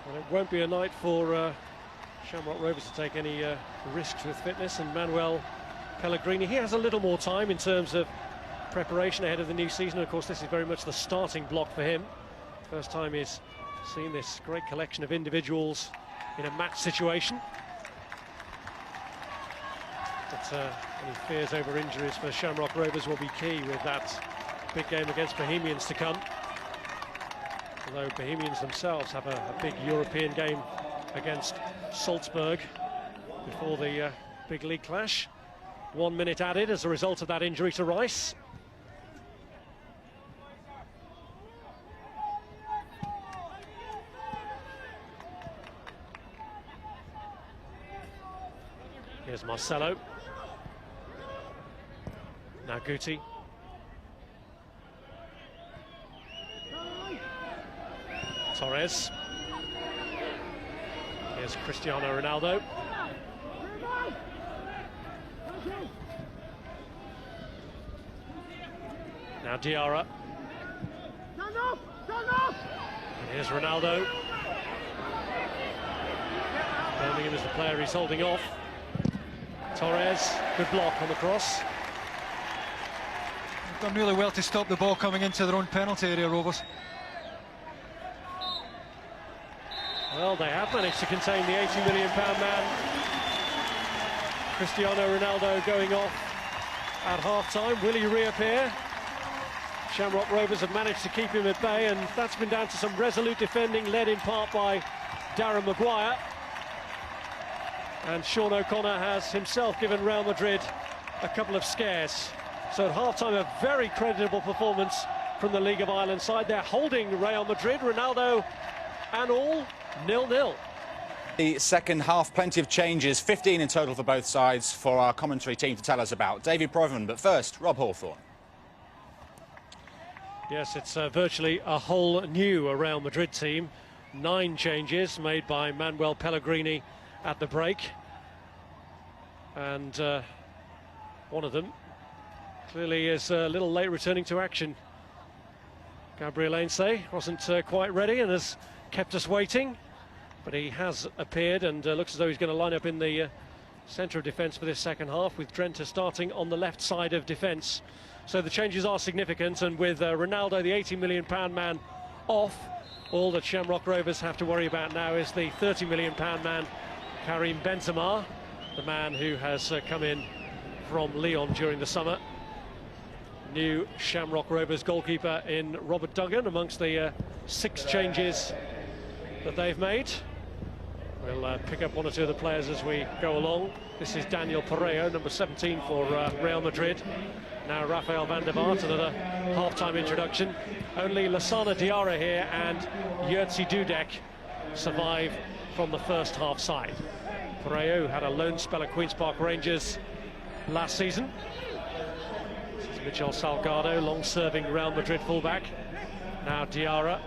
[SPEAKER 1] Well, it won't be a night for Shamrock Rovers to take any risks with fitness, and Manuel Pellegrini. He has a little more time in terms of preparation ahead of the new season. Of course, this is very much the starting block for him. First time he's seen this great collection of individuals in a match situation. But any fears over injuries for Shamrock Rovers will be key with that big game against Bohemians to come. Although Bohemians themselves have a big European game against Salzburg before the big league clash. 1 minute added as a result of that injury to Rice. Here's Marcelo. Now Guti. Torres. Here's Cristiano Ronaldo. Now Diarra. And here's Ronaldo. Birmingham is the player he's holding off. Torres, good block on the cross.
[SPEAKER 2] They've done really well to stop the ball coming into their own penalty area, Rovers.
[SPEAKER 1] Well, they have managed to contain the £80 million man. Cristiano Ronaldo going off at half-time. Will he reappear? Shamrock Rovers have managed to keep him at bay, and that's been down to some resolute defending, led in part by Darren Maguire. And Sean O'Connor has himself given Real Madrid a couple of scares. So at half-time, a very creditable performance from the League of Ireland side. They're holding Real Madrid, Ronaldo and all, 0-0.
[SPEAKER 4] The second half, plenty of changes, 15 in total for both sides for our commentary team to tell us about. David Proven, but first, Rob Hawthorne.
[SPEAKER 1] Yes, it's virtually a whole new Real Madrid team. 9 changes made by Manuel Pellegrini at the break. And one of them clearly is a little late returning to action. Gabriel Ainse wasn't quite ready and has kept us waiting. But he has appeared and looks as though he's going to line up in the centre of defence for this second half, with Drenthe starting on the left side of defence. So the changes are significant, and with Ronaldo, the £80 million man, off, all that Shamrock Rovers have to worry about now is the £30 million man, Karim Benzema, the man who has come in from Lyon during the summer. New Shamrock Rovers goalkeeper in Robert Duggan amongst the 6 changes that they've made. We'll pick up one or two of the players as we go along. This is Daniel Pareo, number 17 for Real Madrid. Now Rafael van der Vaart, another half-time introduction. Only Lassana Diarra here and Jurčo Dudek survive from the first half side. Pareo had a loan spell at Queen's Park Rangers last season. This is Michel Salgado, long-serving Real Madrid fullback. Now Diarra.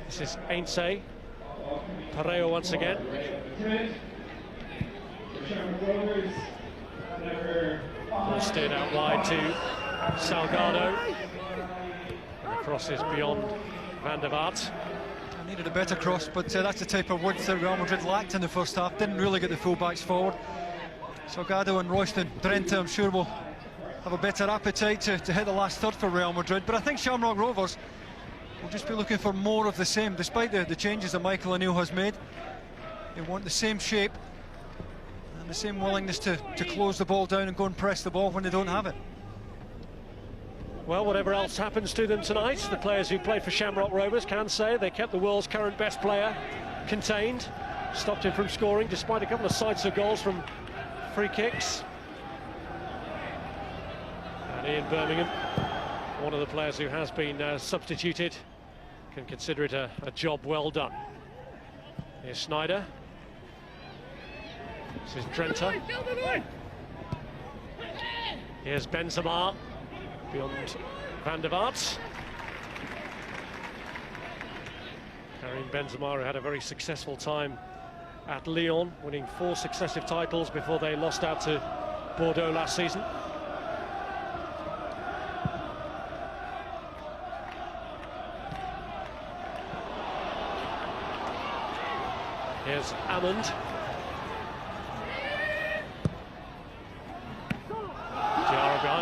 [SPEAKER 1] This is Ainse. Pareo once again. Ball steered out wide to Salgado. And the cross is beyond Van der Vaart.
[SPEAKER 2] I needed a better cross, but that's the type of width that Real Madrid lacked in the first half. Didn't really get the full-backs forward. Salgado and Royston Drenthe, I'm sure, will have a better appetite to hit the last third for Real Madrid. But I think Shamrock Rovers will just be looking for more of the same, despite the changes that Michael O'Neill has made. They want the same shape and the same willingness to close the ball down and go and press the ball when they don't have it.
[SPEAKER 1] Well, whatever else happens to them tonight, the players who played for Shamrock Rovers can say they kept the world's current best player contained, stopped him from scoring despite a couple of sights of goals from free kicks. And Ian Birmingham, one of the players who has been substituted, can consider it a job well done. Here's Snyder. This is Drenthe. Here's Benzema beyond Van der Vaart. Karim Benzema, who had a very successful time at Lyon, winning 4 successive titles before they lost out to Bordeaux last season. Here's Amund.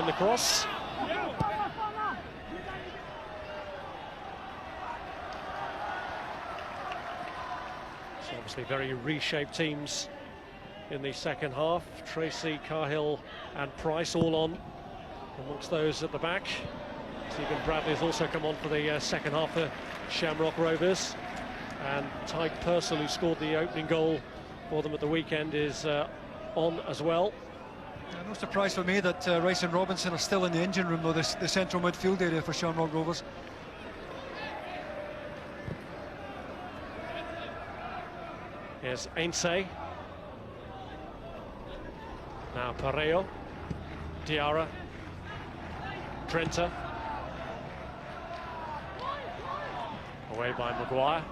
[SPEAKER 1] the cross. So obviously very reshaped teams in the second half. Tracy, Cahill and Price all on amongst those at the back. Stephen Bradley has also come on for the second half for Shamrock Rovers. And Tyke Purcell, who scored the opening goal for them at the weekend, is on as well.
[SPEAKER 2] Yeah, no surprise for me that Rice and Robinson are still in the engine room, though, the central midfield area for Shamrock Rovers.
[SPEAKER 1] Here's Ainse. Now Pareo, Diarra, Trenta. Away by Maguire.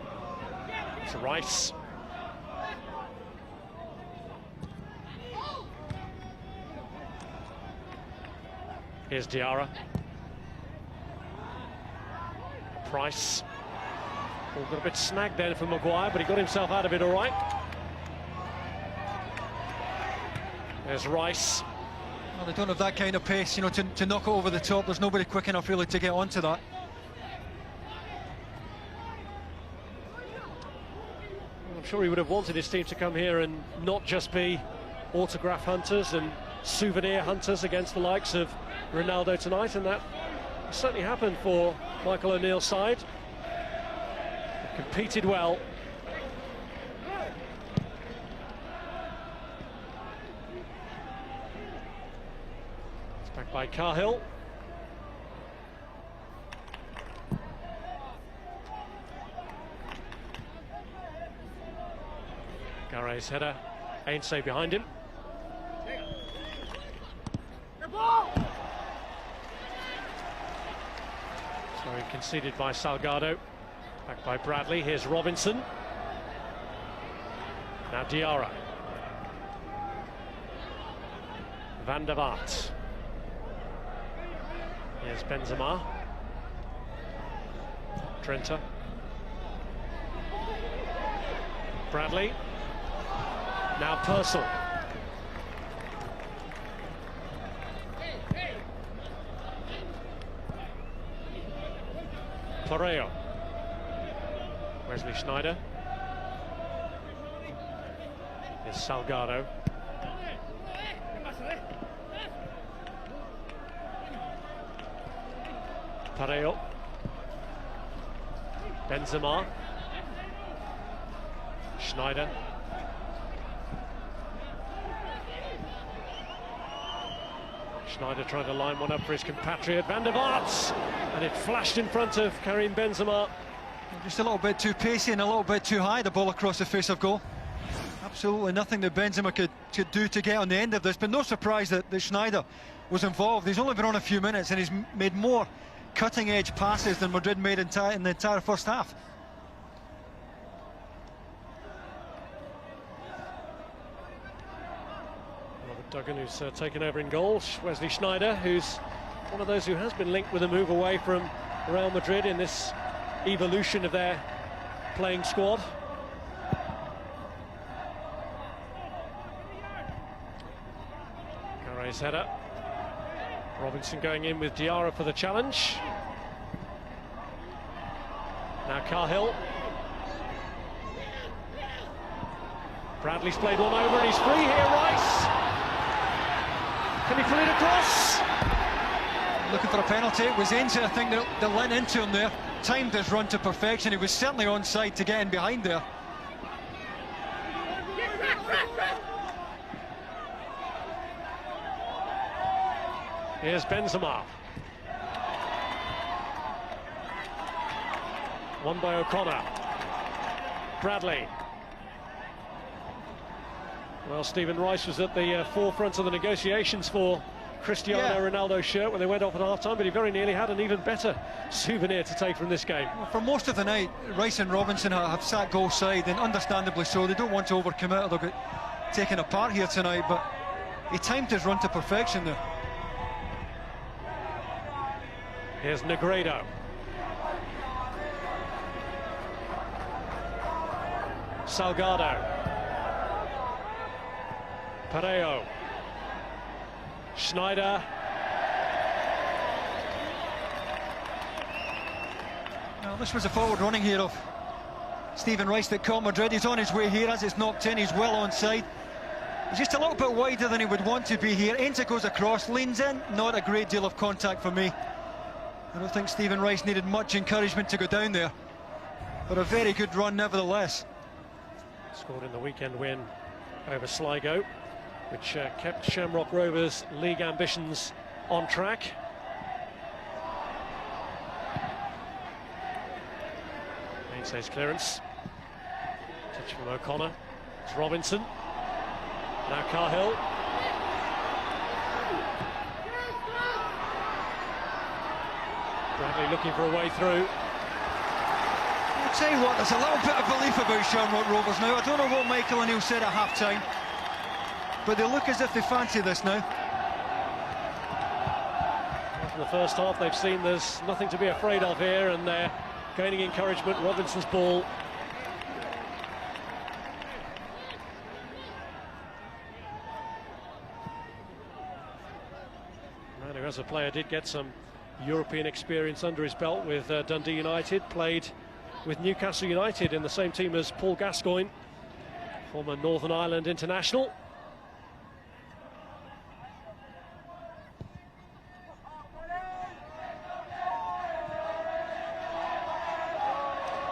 [SPEAKER 1] To Rice. Here's Diarra. Price. All got a bit snagged there for Maguire, but he got himself out of it all right. There's Rice.
[SPEAKER 2] Well, they don't have that kind of pace, you know, to knock it over the top. There's nobody quick enough really to get onto that.
[SPEAKER 1] I'm sure he would have wanted his team to come here and not just be autograph hunters and souvenir hunters against the likes of Ronaldo tonight, and that certainly happened for Michael O'Neill's side. They competed well. It's back by Cahill. Gare's header, Ainse behind him. So he conceded by Salgado. Back by Bradley. Here's Robinson. Now Diarra. Van der Vaart. Here's Benzema. Trenta. Bradley. Now Purcell. Pareo. Wesley Sneijder. Here's Salgado. Pareo. Benzema. Sneijder. Sneijder trying to line one up for his compatriot Van der Vaart, and it flashed in front of Karim Benzema.
[SPEAKER 2] Just a little bit too pacey and a little bit too high, the ball across the face of goal. Absolutely nothing that Benzema could do to get on the end of this, but no surprise that Sneijder was involved. He's only been on a few minutes and he's made more cutting-edge passes than Madrid made in the entire first half.
[SPEAKER 1] Duggan, who's taken over in goal. Wesley Sneijder, who's one of those who has been linked with a move away from Real Madrid in this evolution of their playing squad. Gare's header. Robinson going in with Diarra for the challenge. Now Cahill. Bradley's played one over and he's free here, Rice. Can he pull it across?
[SPEAKER 2] Looking for a penalty. It was Ainse, I think, that lent into him there. Timed his run to perfection. He was certainly onside to get in behind there.
[SPEAKER 1] Here's Benzema. One by O'Connor. Bradley. Well, Stephen Rice was at the forefront of the negotiations for Cristiano Ronaldo's shirt when they went off at half-time, but he very nearly had an even better souvenir to take from this game.
[SPEAKER 2] Well, for most of the night, Rice and Robinson have sat goal side, and understandably so. They don't want to overcommit or they'll get taken apart here tonight, but he timed his run to perfection there.
[SPEAKER 1] Here's Negredo. Salgado. Pareo. Sneijder.
[SPEAKER 2] Well, this was a forward running here of Stephen Rice that caught Madrid. He's on his way here as it's knocked in. He's well onside. He's just a little bit wider than he would want to be here. Ainsa goes across, leans in. Not a great deal of contact for me. I don't think Stephen Rice needed much encouragement to go down there, but a very good run nevertheless.
[SPEAKER 1] Scored in the weekend win over Sligo, which kept Shamrock Rovers' league ambitions on track. Ainsa's clearance. Touch from O'Connor. It's Robinson. Now Cahill. Bradley looking for a way through.
[SPEAKER 2] I'll tell you what, there's a little bit of belief about Shamrock Rovers now. I don't know what Michael O'Neill said at half-time, but they look as if they fancy this now.
[SPEAKER 1] In the first half, they've seen there's nothing to be afraid of here, and they're gaining encouragement. Robinson's ball. Man who, as a player, did get some European experience under his belt with Dundee United, played with Newcastle United in the same team as Paul Gascoigne, former Northern Ireland international.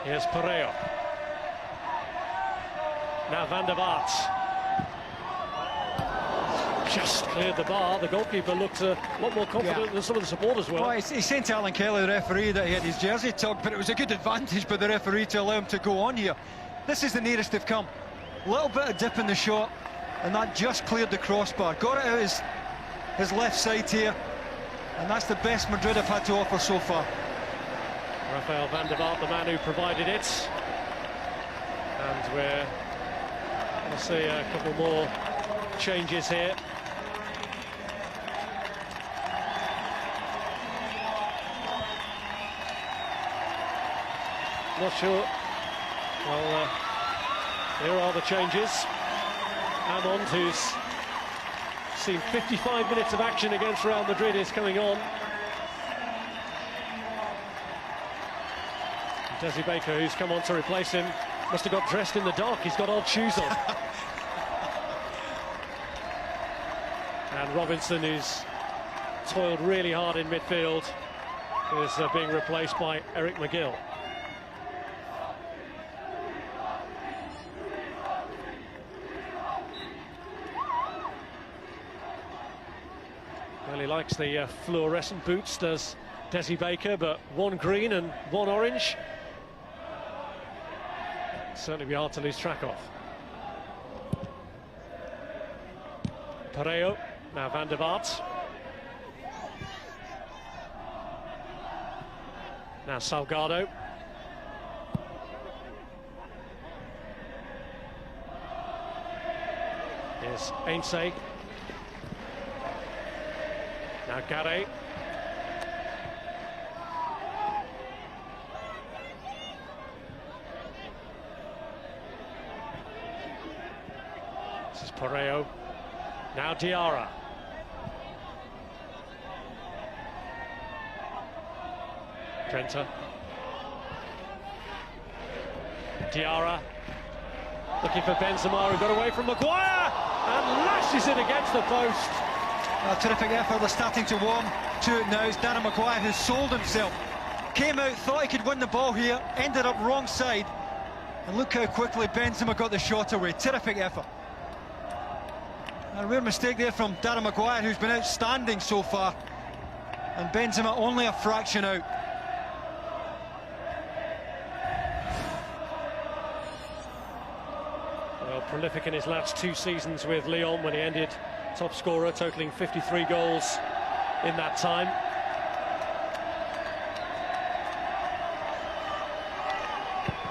[SPEAKER 1] Here's Pareo. Now Van der Vaart. Just cleared the bar. The goalkeeper looked a lot more confident than some of the supporters were.
[SPEAKER 2] Well, he sent Alan Kelly, the referee, that he had his jersey tugged, but it was a good advantage by the referee to allow him to go on here. This is the nearest they've come. A little bit of dip in the shot, and that just cleared the crossbar. Got it out his left side here, and that's the best Madrid have had to offer so far.
[SPEAKER 1] Rafael van der Vaart, the man who provided it. And we're going to see a couple more changes here. Not sure. Well, here are the changes. Amond, who's seen 55 minutes of action against Real Madrid, is coming on. Desi Baker, who's come on to replace him, must have got dressed in the dark. He's got odd shoes on. And Robinson, who's toiled really hard in midfield, is being replaced by Eric McGill. Well, he likes the fluorescent boots, does Desi Baker, but one green and one orange. Certainly be hard to lose track of. Pareo, now Van der Vaart. Now Salgado. Here's Ainsa. Now Gade. This is Pareo. Now Diarra. Trenta. Diarra. Looking for Benzema, who got away from Maguire and lashes it against the post.
[SPEAKER 2] A terrific effort. They're starting to warm to it now. It's Darren Maguire who's sold himself. Came out, thought he could win the ball here, ended up wrong side. And look how quickly Benzema got the shot away. Terrific effort. A rare mistake there from Darren Maguire, who's been outstanding so far. And Benzema only a fraction out.
[SPEAKER 1] Well, prolific in his last two seasons with Lyon when he ended top scorer, totaling 53 goals in that time.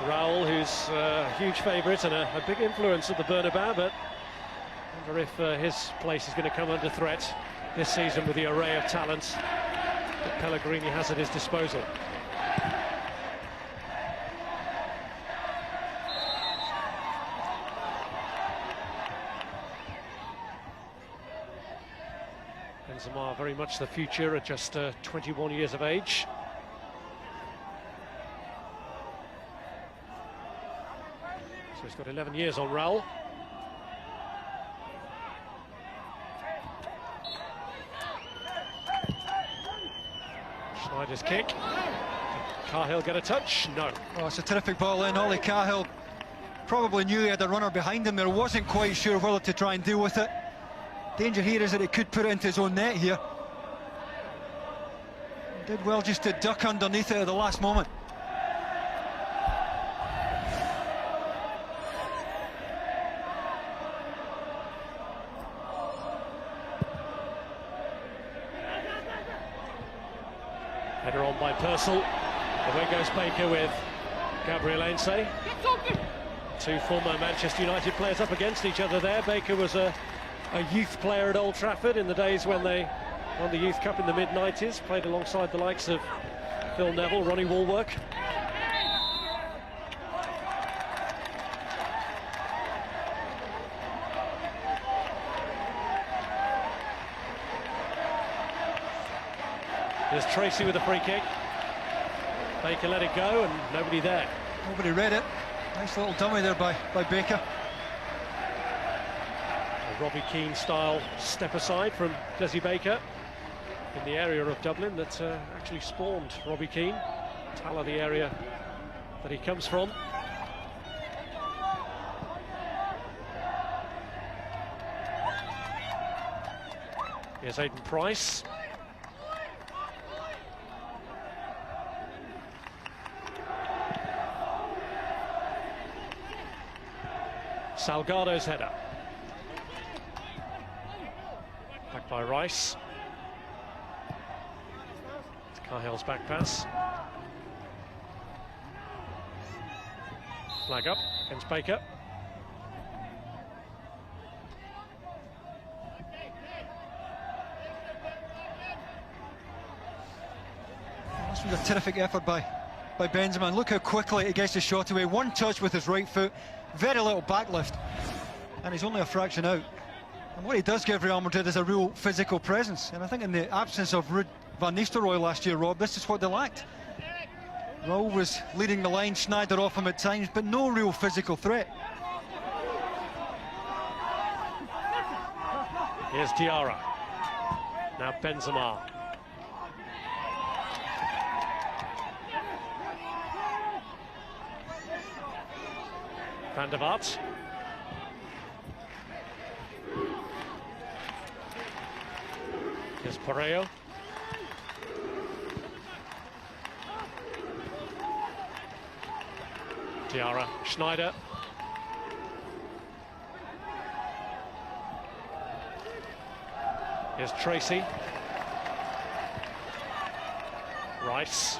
[SPEAKER 1] Raúl, who's a huge favourite and a big influence at the Bernabeu, but I wonder if his place is going to come under threat this season with the array of talent that Pellegrini has at his disposal. Benzema very much the future at just 21 years of age. So he's got 11 years on Raúl. Schneider's kick. Cahill get a touch? No.
[SPEAKER 2] Oh, it's a terrific ball in. Ollie Cahill probably knew he had a runner behind him there, wasn't quite sure whether to try and deal with it. Danger here is that he could put it into his own net here. He did well just to duck underneath it at the last moment.
[SPEAKER 1] Header on by Purcell. Away goes Baker with Gabriel Ainse. Two former Manchester United players up against each other there. Baker was a youth player at Old Trafford in the days when they won the Youth Cup in the mid-90s. Played alongside the likes of Phil Neville, Ronnie Woolwork. There's Tracy with a free kick. Baker let it go and nobody there.
[SPEAKER 2] Nobody read it. Nice little dummy there by Baker.
[SPEAKER 1] A Robbie Keane style step aside from Desi Baker in the area of Dublin that actually spawned Robbie Keane. Tallaght, the area that he comes from. Here's Aidan Price. Salgado's header. Back by Rice. Cahill's back pass. Flag up against Baker.
[SPEAKER 2] This was a terrific effort by Benzema, and look how quickly he gets the shot away. One touch with his right foot, very little backlift, and he's only a fraction out. And what he does give Real Madrid is a real physical presence, and I think in the absence of Ruud van Nistelrooy last year, Rob, this is what they lacked. Raúl was leading the line, Schneider off him at times, but no real physical threat.
[SPEAKER 1] Here's Diarra. Now Benzema. Van der Vaart. Here's Pareo. Diarra, Schneider. Here's Tracy. Rice.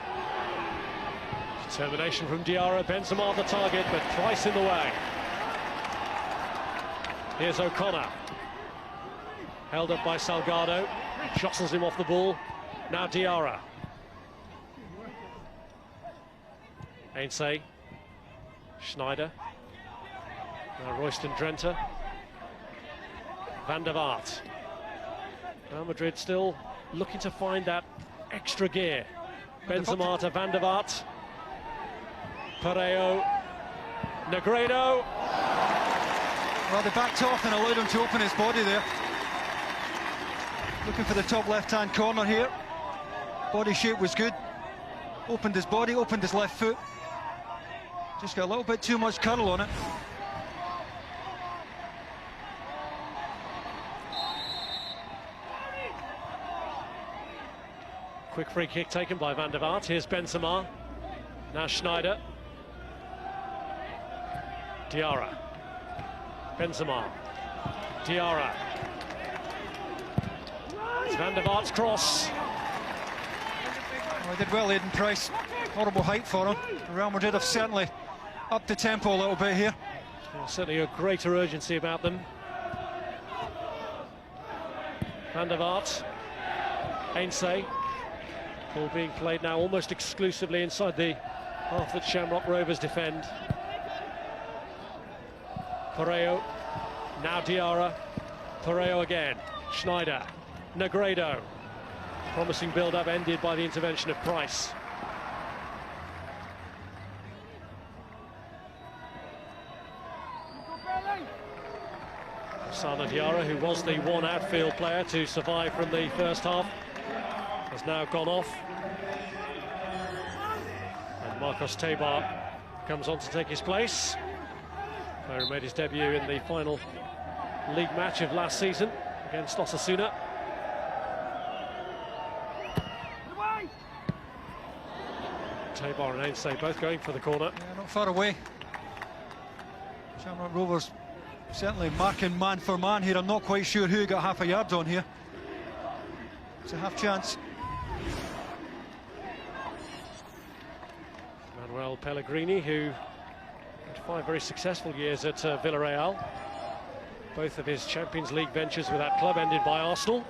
[SPEAKER 1] Determination from Diarra. Benzema the target, but Price in the way. Here's O'Connor. Held up by Salgado. Jostles him off the ball. Now Diarra. Ainse. Schneider. Now Royston Drenthe. Van der Vaart. Real Madrid still looking to find that extra gear. Benzema to Van der Vaart. Pareo. Negredo.
[SPEAKER 2] Well, they backed off and allowed him to open his body there. Looking for the top left-hand corner here. Body shape was good. Opened his body, opened his left foot. Just got a little bit too much curl on it.
[SPEAKER 1] Quick free kick taken by Van der Vaart. Here's Benzema. Now Schneider. Diarra. Benzema. Diarra. It's Van der Vaart's cross.
[SPEAKER 2] Oh, he did well, Aidan Price. Horrible height for him. Real Madrid have certainly upped the tempo a little bit here.
[SPEAKER 1] Well, certainly a greater urgency about them. Van der Vaart. Ainse. Ball being played now almost exclusively inside the half that Shamrock Rovers defend. Pareo. Now Diarra. Pareo again. Schneider. Negredo. Promising build-up ended by the intervention of Price. Sana Diarra, who was the one outfield player to survive from the first half, has now gone off. And Marcos Tallaght comes on to take his place. Player who made his debut in the final league match of last season against Osasuna. Tallaght and Este both going for the corner.
[SPEAKER 2] Yeah, not far away. Shamrock Rovers certainly marking man for man here. I'm not quite sure who got half a yard on here. It's a half chance.
[SPEAKER 1] Manuel Pellegrini, who had 5 very successful years at Villarreal. Both of his Champions League ventures with that club ended by Arsenal.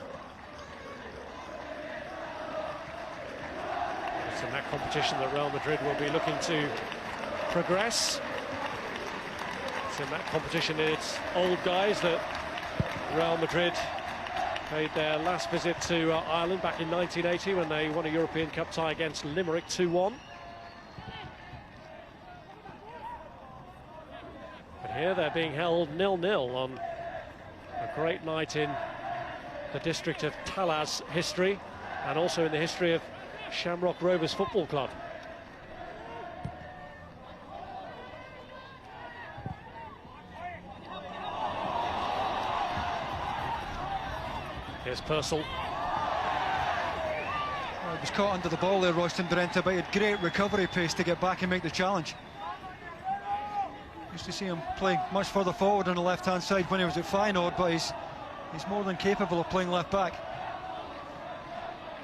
[SPEAKER 1] It's in that competition that Real Madrid will be looking to progress. It's in that competition, it's old guys that Real Madrid paid their last visit to Ireland back in 1980 when they won a European Cup tie against Limerick 2-1. But here they're being held 0-0 on a great night in the district of Tallaht's history, and also in the history of Shamrock Rovers Football Club. Here's Purcell.
[SPEAKER 2] Oh, he was caught under the ball there, Royston Drenthe, but he had great recovery pace to get back and make the challenge. Used to see him play much further forward on the left-hand side when he was at Feyenoord, but he's more than capable of playing left back.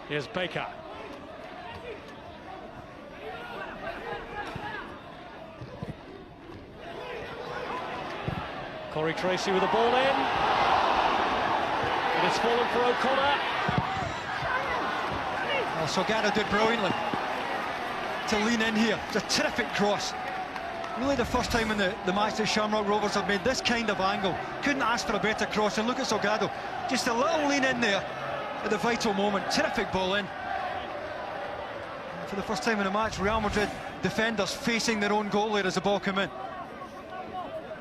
[SPEAKER 1] Here's Baker. Corey Tracy with the ball in. And it's fallen for O'Connor.
[SPEAKER 2] Well, Salgado did brilliantly to lean in here. It's a terrific cross. Really the first time in the match that Shamrock Rovers have made this kind of angle. Couldn't ask for a better cross, and look at Salgado. Just a little lean in there at the vital moment. Terrific ball in. And for the first time in the match, Real Madrid defenders facing their own goal there as the ball came in.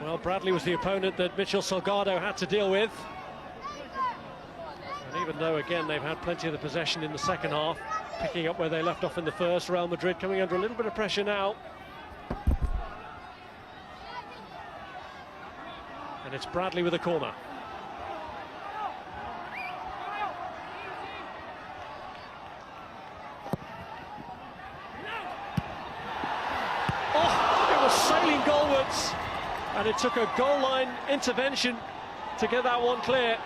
[SPEAKER 1] Well, Bradley was the opponent that Mitchell Salgado had to deal with. And even though, again, they've had plenty of the possession in the second half, picking up where they left off in the first, Real Madrid coming under a little bit of pressure now. And it's Bradley with a corner. Oh, it was sailing goalwards. And it took a goal line intervention to get that one clear.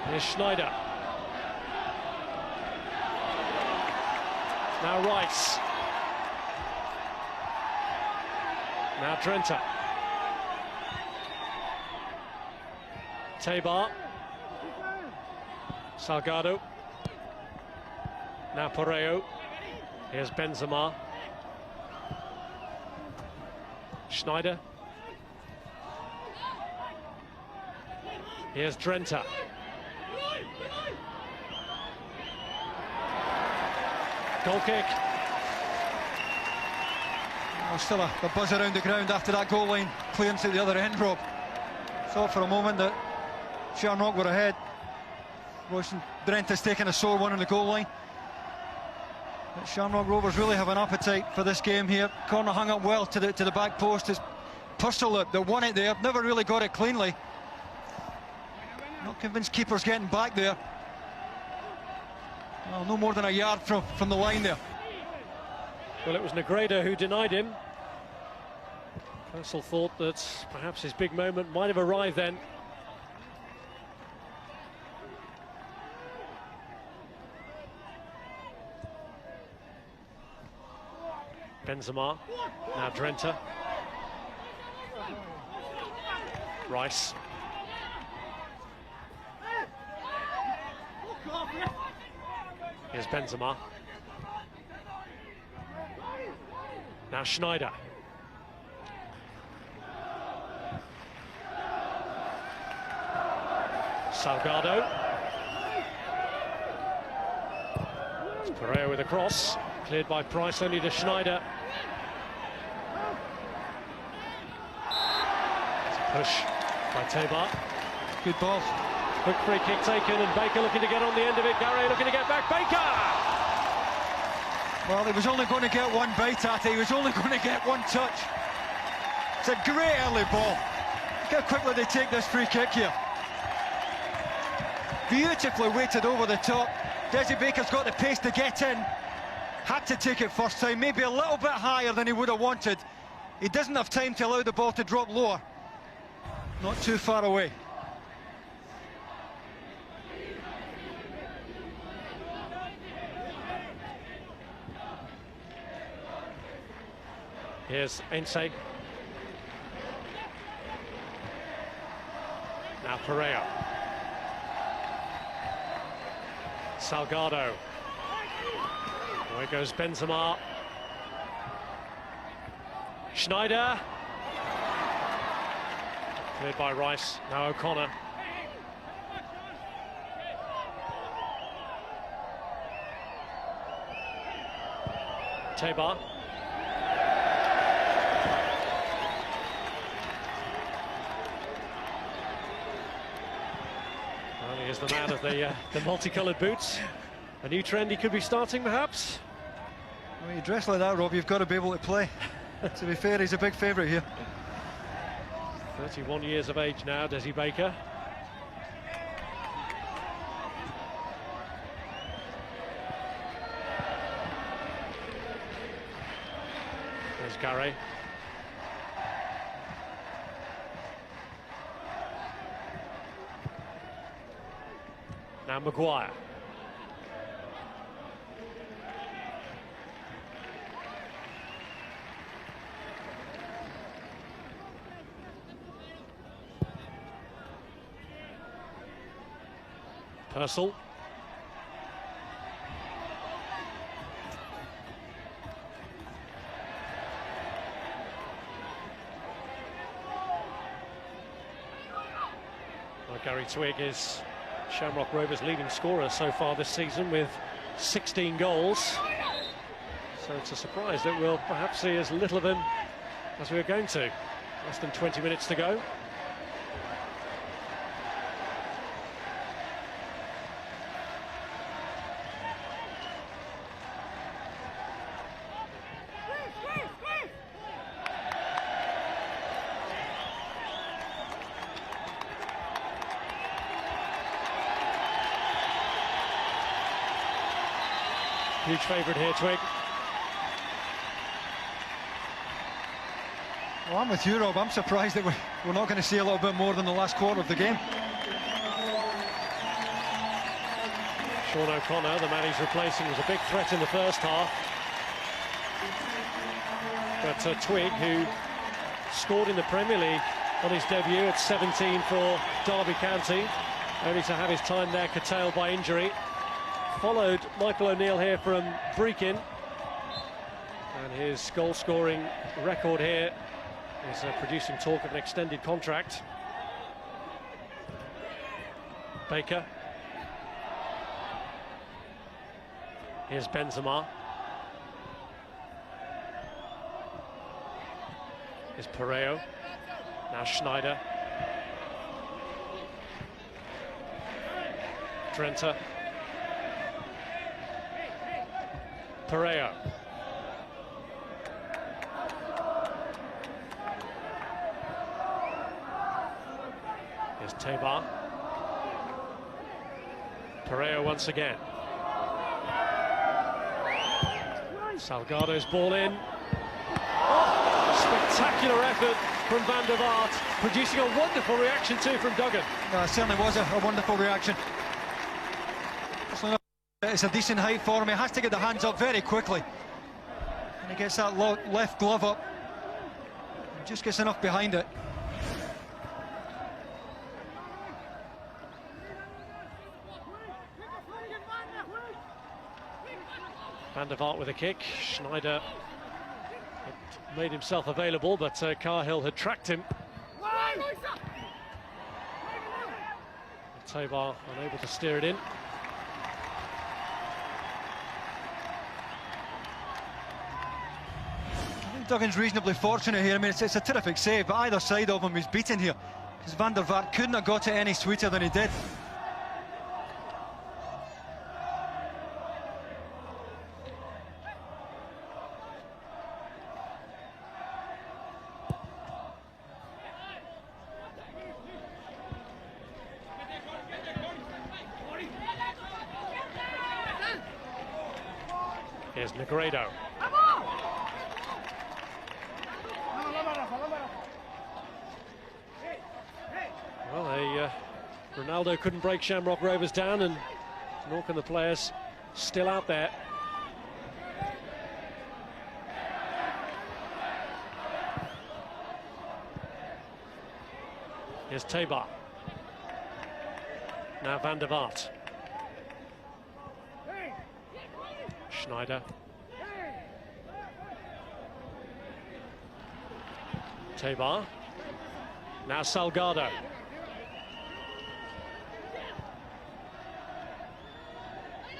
[SPEAKER 1] Here's Schneider. Now Rice. Now Drenthe. Tallaght. Salgado. Now Porreo. Here's Benzema. Schneider. Here's Drenthe. Goal kick.
[SPEAKER 2] Oh, still a buzz around the ground after that goal line clearance at the other end, Rob. Thought for a moment that Shamrock were ahead. Royston Drenthe's taking a sore one on the goal line. But Shamrock Rovers really have an appetite for this game here. Corner hung up well to the back post. It's Purcell that won it there, never really got it cleanly. Not convinced keeper's getting back there. Well, no more than a yard from the line there.
[SPEAKER 1] Well, it was Negredo who denied him. Purcell thought that perhaps his big moment might have arrived then. Benzema, now Drenthe. Rice. Here's Benzema. Now Schneider. Salgado. It's Pereira with a cross. Cleared by Price, only to Schneider. It's a push by Tallaght.
[SPEAKER 2] Good ball.
[SPEAKER 1] Quick free kick taken, and Baker looking to get on the end of it. Gary looking to get back. Baker!
[SPEAKER 2] Well, he was only going to get one bite at it. He was only going to get one touch. It's a great early ball. Look how quickly they take this free kick here. Beautifully weighted over the top. Desi Baker's got the pace to get in. Had to take it first time, maybe a little bit higher than he would have wanted. He doesn't have time to allow the ball to drop lower. Not too far away.
[SPEAKER 1] Here's Este. Now Pereira. Salgado. Away goes Benzema. Schneider. Cleared by Rice. Now O'Connor. Tallaght. Well, he is the man of the multicoloured boots. A new trend he could be starting, perhaps?
[SPEAKER 2] When you dress like that, Rob, you've got to be able to play. To be fair, he's a big favourite here.
[SPEAKER 1] 31 years of age now, Desi Baker. There's Gary. Now Maguire. Purcell. Well, Gary Twigg is Shamrock Rovers' leading scorer so far this season with 16 goals. So it's a surprise that we'll perhaps see as little of him as we're going to. Less than 20 minutes to go. Huge favourite here, Twigg.
[SPEAKER 2] Well, I'm with you, Rob. I'm surprised that we're not going to see a little bit more than the last quarter of the game.
[SPEAKER 1] Sean O'Connor, the man he's replacing, was a big threat in the first half. But Twigg, who scored in the Premier League on his debut at 17 for Derby County, only to have his time there curtailed by injury. Followed Michael O'Neill here from Brechin, and his goal-scoring record here is producing talk of an extended contract. Baker. Here's Benzema. Here's Pereira. Now Schneider. Trenta. Pereira. Here's Tallaght. Pereira once again. Salgado's ball in. Oh, spectacular effort from Van der Vaart, producing a wonderful reaction too from Duggan.
[SPEAKER 2] It certainly was a wonderful reaction. It's a decent height for him. He has to get the hands up very quickly. And he gets that left glove up. And just gets enough behind it.
[SPEAKER 1] Van der Vaart with a kick. Schneider had made himself available, but Cahill had tracked him. Tallaght unable to steer it in.
[SPEAKER 2] Duggan's reasonably fortunate here. I mean, it's a terrific save, but either side of him is beaten here, because Van der Vaart couldn't have got it any sweeter than he did.
[SPEAKER 1] Here's Negredo. Well, Ronaldo couldn't break Shamrock Rovers down, and nor can the players still out there. Here's Tallaght. Now Van der Vaart. Schneider. Tallaght. Now Salgado.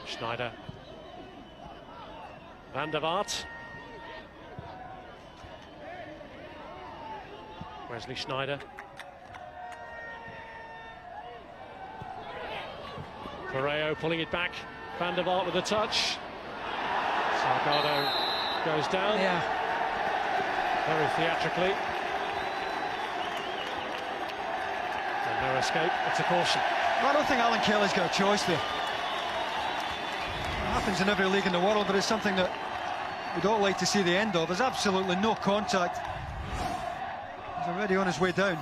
[SPEAKER 1] Schneider. Van der Vaart. Wesley Schneider. Correo pulling it back. Van der Vaart with a touch. Salgado goes down.
[SPEAKER 2] Yeah.
[SPEAKER 1] Very theatrically. And no escape. It's a caution.
[SPEAKER 2] I don't think Alan Kelly's got a choice there. It happens in every league in the world, but it's something that we'd all like to see the end of. There's absolutely no contact. He's already on his way down.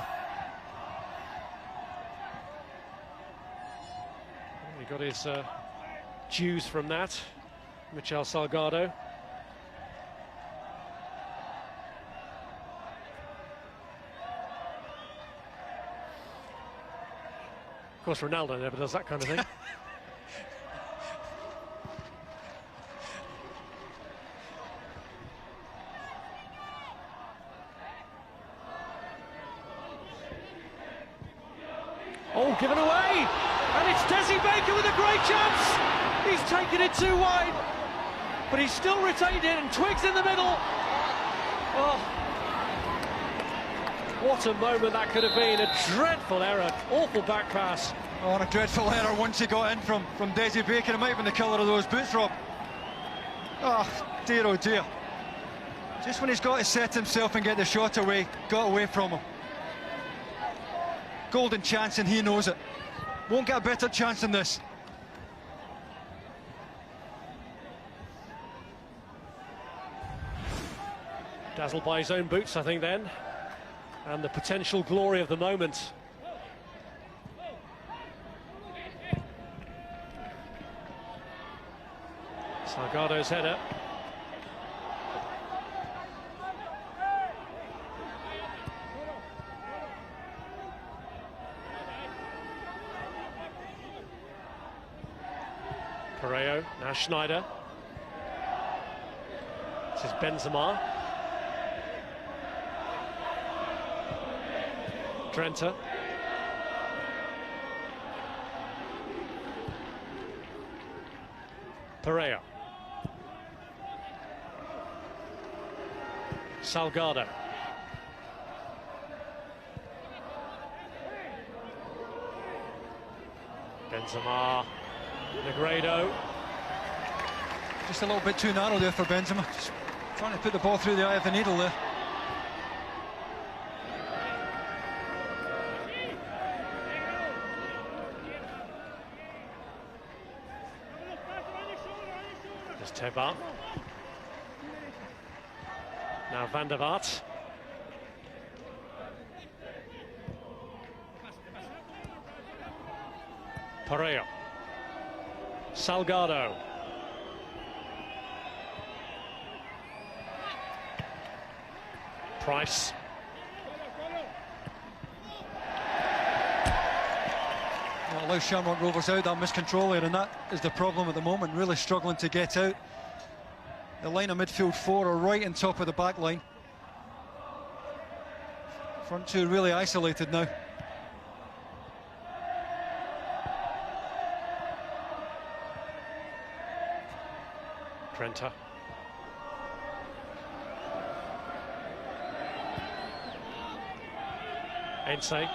[SPEAKER 1] He got his dues from that, Michel Salgado. Of course, Ronaldo never does that kind of thing. Oh, given away! And it's Desi Baker with a great chance! He's taken it too wide, but he's still retained it, and Twiggs in the middle. Oh, what a moment that could have been. A dreadful error, awful back pass.
[SPEAKER 2] Oh, and a dreadful error once he got in from Desi Baker. It might have been the colour of those boots, Rob. Oh dear. Just when he's got to set himself and get the shot away, got away from him. Golden chance, and he knows it. Won't get a better chance than this.
[SPEAKER 1] Dazzled by his own boots, I think, then, and the potential glory of the moment. Salgado's header. Correo, now Schneider. This is Benzema. Trenta. Correo. Salgado. Benzema. Negredo.
[SPEAKER 2] Just a little bit too narrow there for Benzema. Just trying to put the ball through the eye of the needle there.
[SPEAKER 1] There's Tallaght. Now Van der Vaart. Correo. Salgado. Price.
[SPEAKER 2] Well, allow Shamrock Rovers out, that miscontrol there, and that is the problem at the moment, really struggling to get out. The line of midfield four are right on top of the back line. Front two really isolated now.
[SPEAKER 1] Trenta. Este.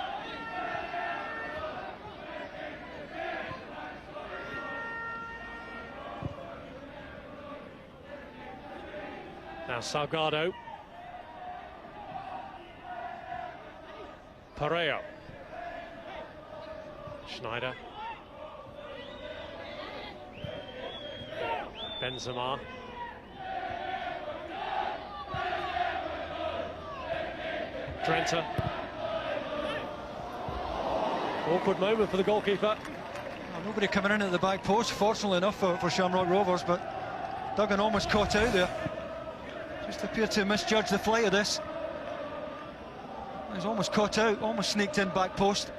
[SPEAKER 1] Now Salgado. Pareo. Schneider. Benzema. Drenthe. Awkward moment for the goalkeeper.
[SPEAKER 2] Well, nobody coming in at the back post, fortunately enough for Shamrock Rovers, but Duggan almost caught out there. Just appeared to misjudge the flight of this. He's almost caught out, almost sneaked in back post.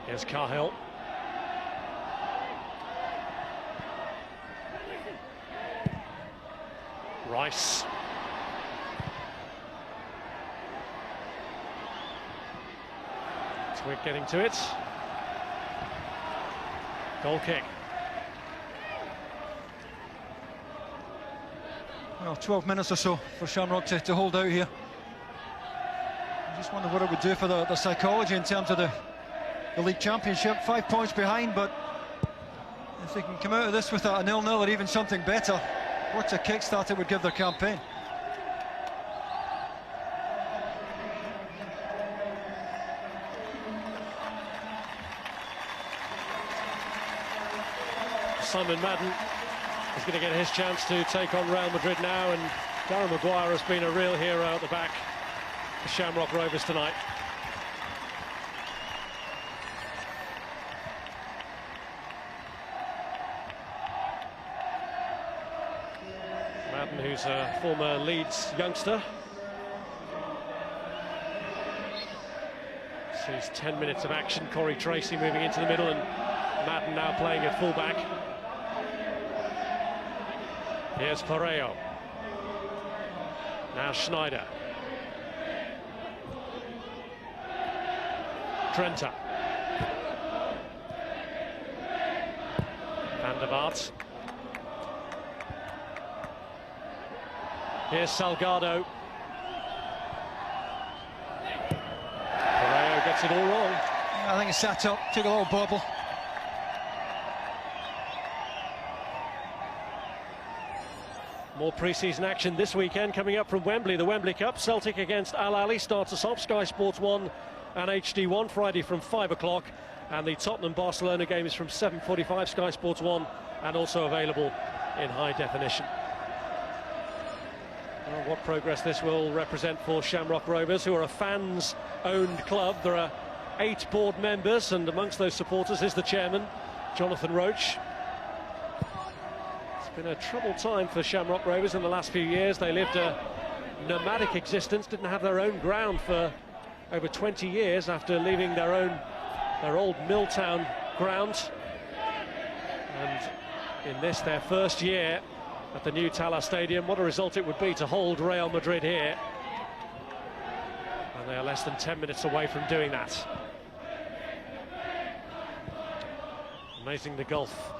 [SPEAKER 1] Here's Cahill. Rice. Twig getting to it. Goal kick.
[SPEAKER 2] Well, 12 minutes or so for Shamrock to hold out here. I just wonder what it would do for the psychology in terms of the league championship. 5 points behind, but if they can come out of this with a 0-0 or even something better, what a kickstart it would give their campaign.
[SPEAKER 1] Simon Madden is going to get his chance to take on Real Madrid now, and Darren Maguire has been a real hero at the back for Shamrock Rovers tonight. Madden, who's a former Leeds youngster, sees 10 minutes of action. Corey Tracy moving into the middle, and Madden now playing at fullback. Here's Pareo. Now Schneider. Drenthe. Van der Vaart. Here's Salgado. Pareo gets it all wrong.
[SPEAKER 2] Yeah, I think he sat up, took a little bobble.
[SPEAKER 1] More pre-season action this weekend coming up from Wembley, the Wembley Cup. Celtic against Al Ahly starts us off. Sky Sports 1 and HD1 Friday from 5 o'clock, and the Tottenham-Barcelona game is from 7:45. Sky Sports 1 and also available in high definition. Well, what progress this will represent for Shamrock Rovers, who are a fans-owned club. There are 8 board members, and amongst those supporters is the chairman, Jonathan Roach. Been a troubled time for Shamrock Rovers in the last few years. They lived a nomadic existence, didn't have their own ground for over 20 years after leaving their old Milltown ground. And in this, their first year at the new Tallaght Stadium, what a result it would be to hold Real Madrid here. And they are less than 10 minutes away from doing that. Amazing the gulf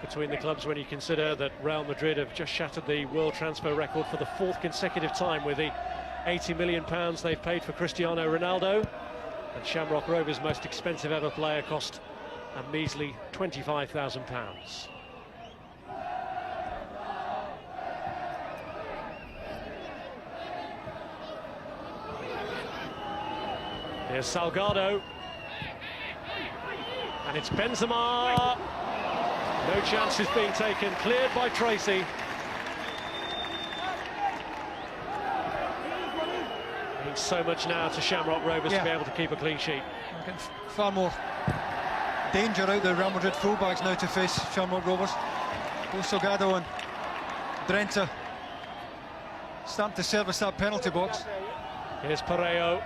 [SPEAKER 1] between the clubs when you consider that Real Madrid have just shattered the world transfer record for the 4th consecutive time with the £80 million they've paid for Cristiano Ronaldo, and Shamrock Rovers' most expensive ever player cost a measly £25,000. Here's Salgado, and it's Benzema. No chances being taken, cleared by Tracy. Means so much now to Shamrock Rovers to be able to keep a clean sheet.
[SPEAKER 2] Far more danger out the Real Madrid fullbacks now to face Shamrock Rovers. Both Salgado and Drenthe starting to service that penalty box.
[SPEAKER 1] Here's Pareo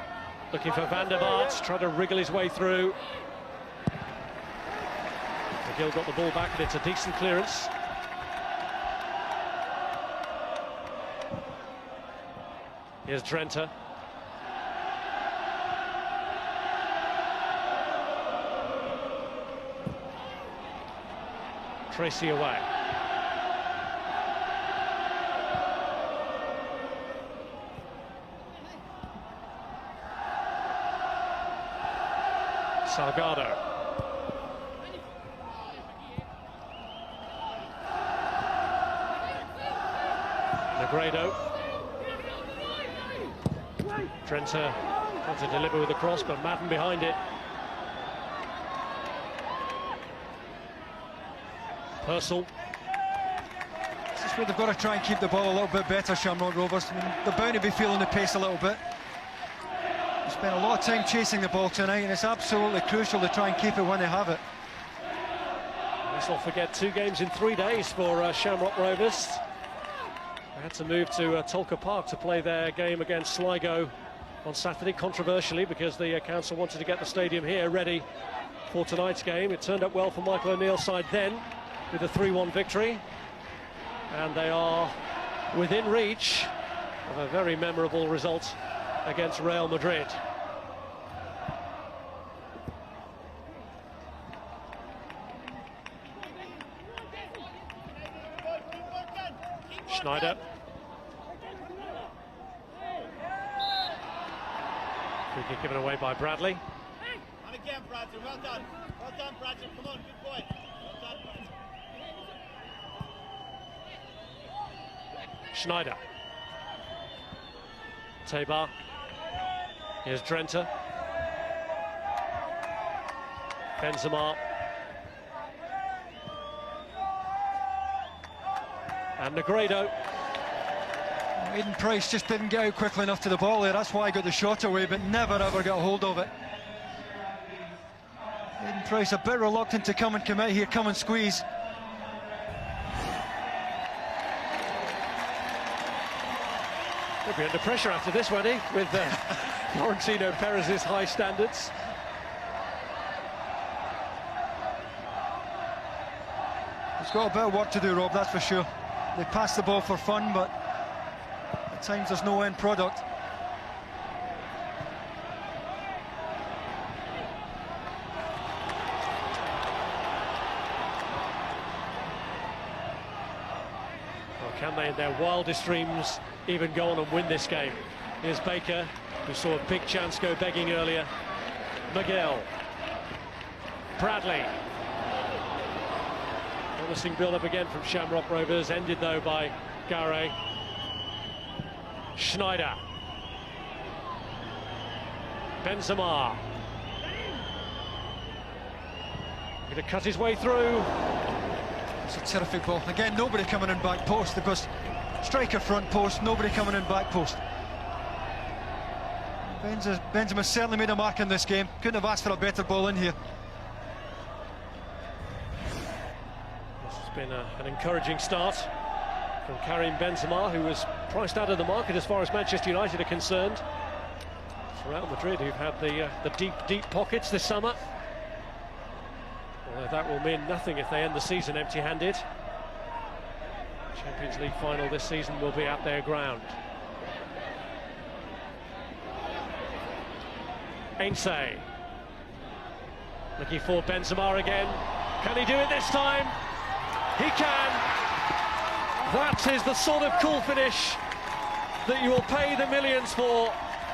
[SPEAKER 1] looking for Van der Vaart, trying to wriggle his way through. McGill got the ball back, and it's a decent clearance. Here's Drenthe. Tracy away. Salgado. Negredo. Drenthe trying to deliver with the cross, but Madden behind it. Purcell.
[SPEAKER 2] This is where they've got to try and keep the ball a little bit better, Shamrock Rovers. I mean, they're bound to be feeling the pace a little bit. They spent a lot of time chasing the ball tonight, and it's absolutely crucial to try and keep it when they have it.
[SPEAKER 1] Let's not forget 2 games in 3 days for Shamrock Rovers. They had to move to Tolka Park to play their game against Sligo on Saturday, controversially, because the council wanted to get the stadium here ready for tonight's game. It turned up well for Michael O'Neill's side then, with a 3-1 victory, and they are within reach of a very memorable result against Real Madrid. Schneider. Free kick given away by Bradley.
[SPEAKER 3] And again, Bradley, well done. Well done, Bradley. Come on, good boy. Well done, Bradley.
[SPEAKER 1] Schneider. Tabar. Here's Drenthe. Benzema. And Negredo.
[SPEAKER 2] Aidan Price just didn't get out quickly enough to the ball there. That's why he got the shot away, but never ever got a hold of it. Aidan Price a bit reluctant to come and commit here, come and squeeze.
[SPEAKER 1] He'll be under pressure after this, won't he? With Florentino Perez's high standards.
[SPEAKER 2] He's got a bit of work to do, Rob, that's for sure. They pass the ball for fun, but at times there's no end product.
[SPEAKER 1] Well, can they, in their wildest dreams, even go on and win this game? Here's Baker, who saw a big chance go begging earlier. McGill. Bradley. Promising build-up again from Shamrock Rovers, ended though by Gare. Schneider. Benzema. Going to cut his way through.
[SPEAKER 2] It's a terrific ball. Again, nobody coming in back post, because striker front post, nobody coming in back post. Benzema certainly made a mark in this game. Couldn't have asked for a better ball in here.
[SPEAKER 1] Been an encouraging start from Karim Benzema, who was priced out of the market as far as Manchester United are concerned. It's Real Madrid who've had the deep pockets this summer. Although that will mean nothing if they end the season empty-handed. Champions League final this season will be at their ground. Ainse. Looking for Benzema again. Can he do it this time? He can. That is the sort of cool finish that you will pay the millions for.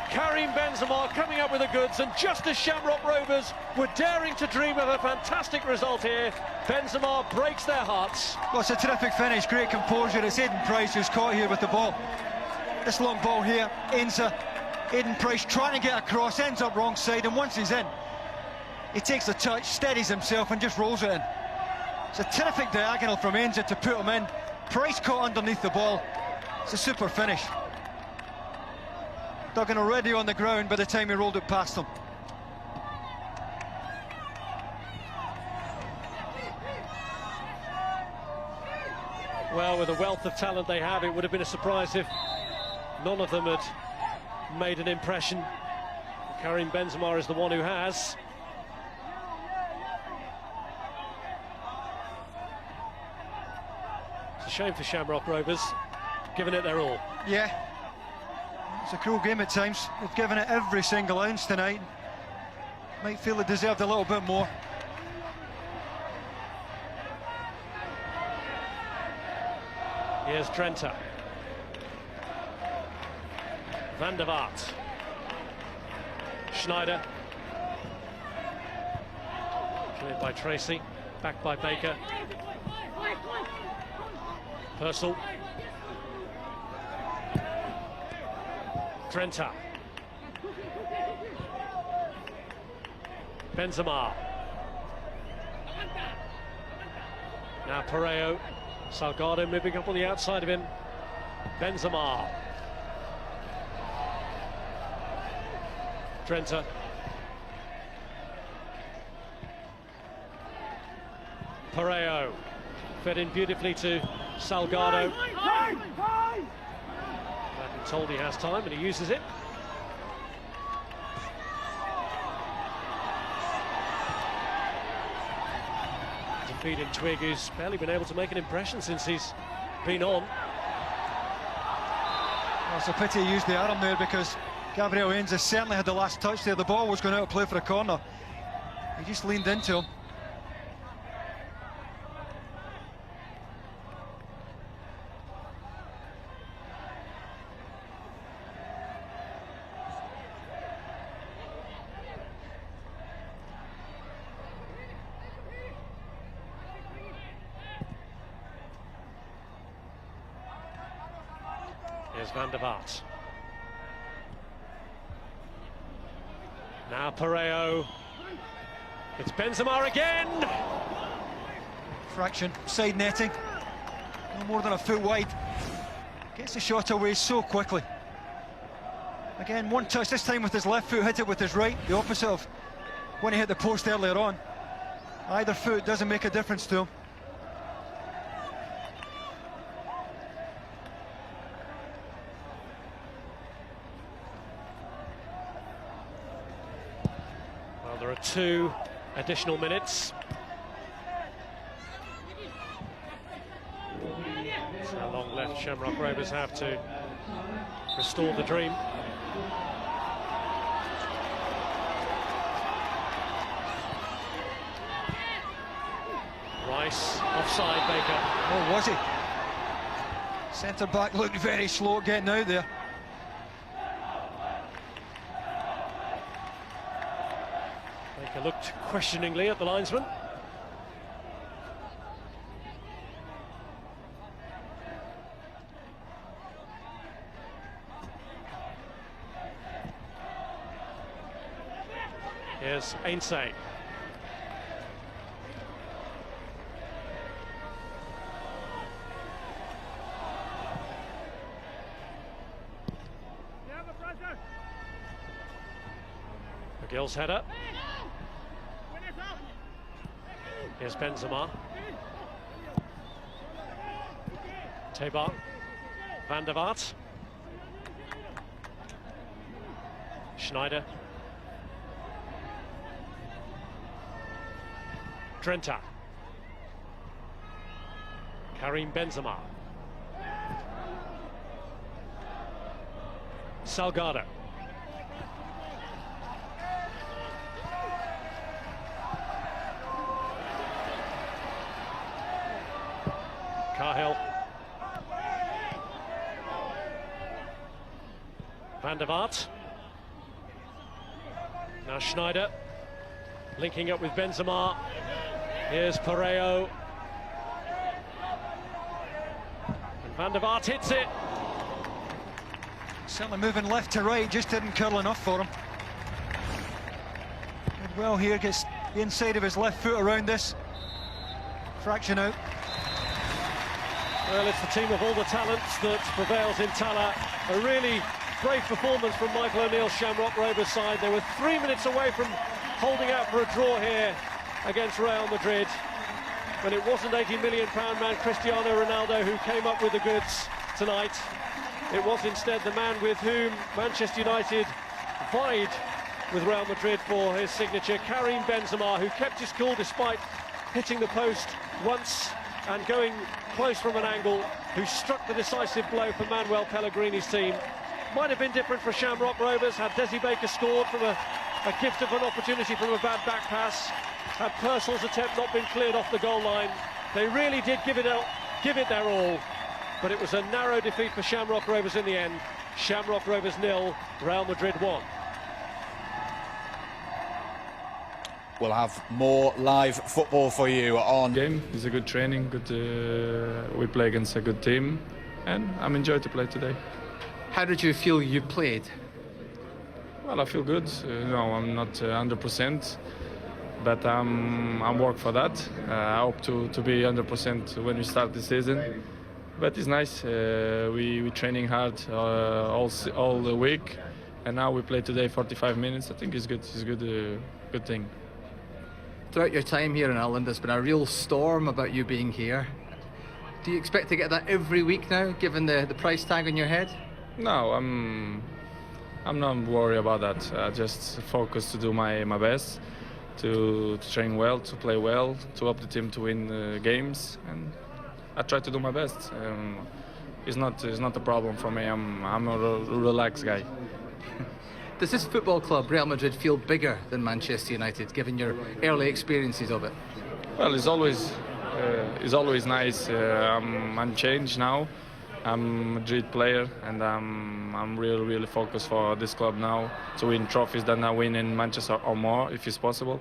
[SPEAKER 1] Karim Benzema coming up with the goods, and just as Shamrock Rovers were daring to dream of a fantastic result here, Benzema breaks their hearts.
[SPEAKER 2] Well, it's a terrific finish, great composure. It's Aidan Price who's caught here with the ball. This long ball here, Ainse. Aidan Price trying to get across, ends up wrong side, and once he's in, he takes the touch, steadies himself and just rolls it in. It's a terrific diagonal from Ainse to put him in. Price caught underneath the ball. It's a super finish. Duggan already on the ground by the time he rolled it past him.
[SPEAKER 1] Well, with the wealth of talent they have, it would have been a surprise if none of them had made an impression. Karim Benzema is the one who has. shame for Shamrock Rovers, giving it their all.
[SPEAKER 2] Yeah, it's a cruel game at times. They've given it every single ounce tonight. Might feel they deserved a little bit more.
[SPEAKER 1] Here's Drenthe. Van der Vaart. Schneider. Cleared by Tracy. Back by Baker. Purcell. Drenthe. Benzema. Now Pareo. Salgado moving up on the outside of him. Benzema. Drenthe. Pareo. Fed in beautifully to Salgado. I've been told he has time and he uses it. Defeating Twig, who's barely been able to make an impression since he's been on.
[SPEAKER 2] Well, it's a pity he used the arm there, because Gabriel Heinze certainly had the last touch there. The ball was going out of play for a corner. He just leaned into him.
[SPEAKER 1] Here's Van der Vaart. Now Pareo. It's Benzema again!
[SPEAKER 2] Fraction, side netting. No more than a foot wide. Gets the shot away so quickly. Again, one touch, this time with his left foot, hit it with his right, the opposite of when he hit the post earlier on. Either foot doesn't make a difference to him.
[SPEAKER 1] Well, there are 2 additional minutes. That's how long left Shamrock Rovers have to restore the dream. Rice, offside, Baker.
[SPEAKER 2] Oh, was he? Centre back looked very slow at getting out there.
[SPEAKER 1] Baker looked questioningly at the linesman. Here's Ainse. McGill's header. Here's Benzema. Tallaght. Van der Vaart. Schneider. Drenthe. Karim Benzema. Salgado. Cahill. Van der Vaart. Now Schneider linking up with Benzema. Here's Pareo. And Van der Vaart hits it.
[SPEAKER 2] Certainly moving left to right, just didn't curl enough for him. Did well here, gets the inside of his left foot around this. Fraction out.
[SPEAKER 1] Well, it's the team of all the talents that prevails in Tallaght. A really brave performance from Michael O'Neill's Shamrock Rovers side. They were 3 minutes away from holding out for a draw here against Real Madrid, when it wasn't £80 million man Cristiano Ronaldo who came up with the goods tonight. It was instead the man with whom Manchester United vied with Real Madrid for his signature, Karim Benzema, who kept his cool despite hitting the post once and going close from an angle, who struck the decisive blow for Manuel Pellegrini's team. Might have been different for Shamrock Rovers had Desi Baker scored from a gift of an opportunity from a bad back pass. Had Purcell's attempt not been cleared off the goal line, they really did give it their all. But it was a narrow defeat for Shamrock Rovers in the end. Shamrock Rovers 0, Real Madrid 1.
[SPEAKER 4] We'll have more live football for you on.
[SPEAKER 5] Game is a good training. We play against a good team, and I'm enjoyed to play today.
[SPEAKER 6] How did you feel you played?
[SPEAKER 5] Well, I feel good. I'm not 100%, but I'm work for that. I hope to be 100% when we start the season. But it's nice. We training hard all the week, and now we play today 45 minutes. I think it's good. It's a good thing.
[SPEAKER 6] Throughout your time here in Ireland, there's been a real storm about you being here. Do you expect to get that every week now, given the price tag on your head?
[SPEAKER 5] No, I'm not worried about that. I just focus to do my best, to train well, to play well, to help the team to win games, and I try to do my best. It's not a problem for me. I'm a relaxed guy.
[SPEAKER 6] Does this football club, Real Madrid, feel bigger than Manchester United, given your early experiences of it?
[SPEAKER 5] Well, it's always nice. I'm unchanged now. I'm a Madrid player, and I'm really focused for this club now to win trophies that I win in Manchester or more, if it's possible.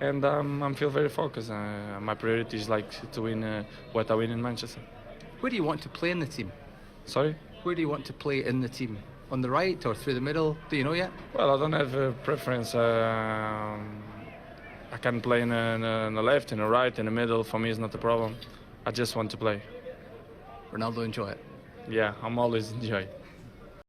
[SPEAKER 5] And I feel very focused. My priority is to win what I win in Manchester.
[SPEAKER 6] Where do you want to play in the team?
[SPEAKER 5] Sorry?
[SPEAKER 6] Where do you want to play in the team? On the right or through the middle? Do you know yet?
[SPEAKER 5] Well, I don't have a preference. I can play in the left, in the right, in the middle. For me, it's not a problem. I just want to play.
[SPEAKER 6] Ronaldo, enjoy it.
[SPEAKER 5] Yeah, I'm always enjoying.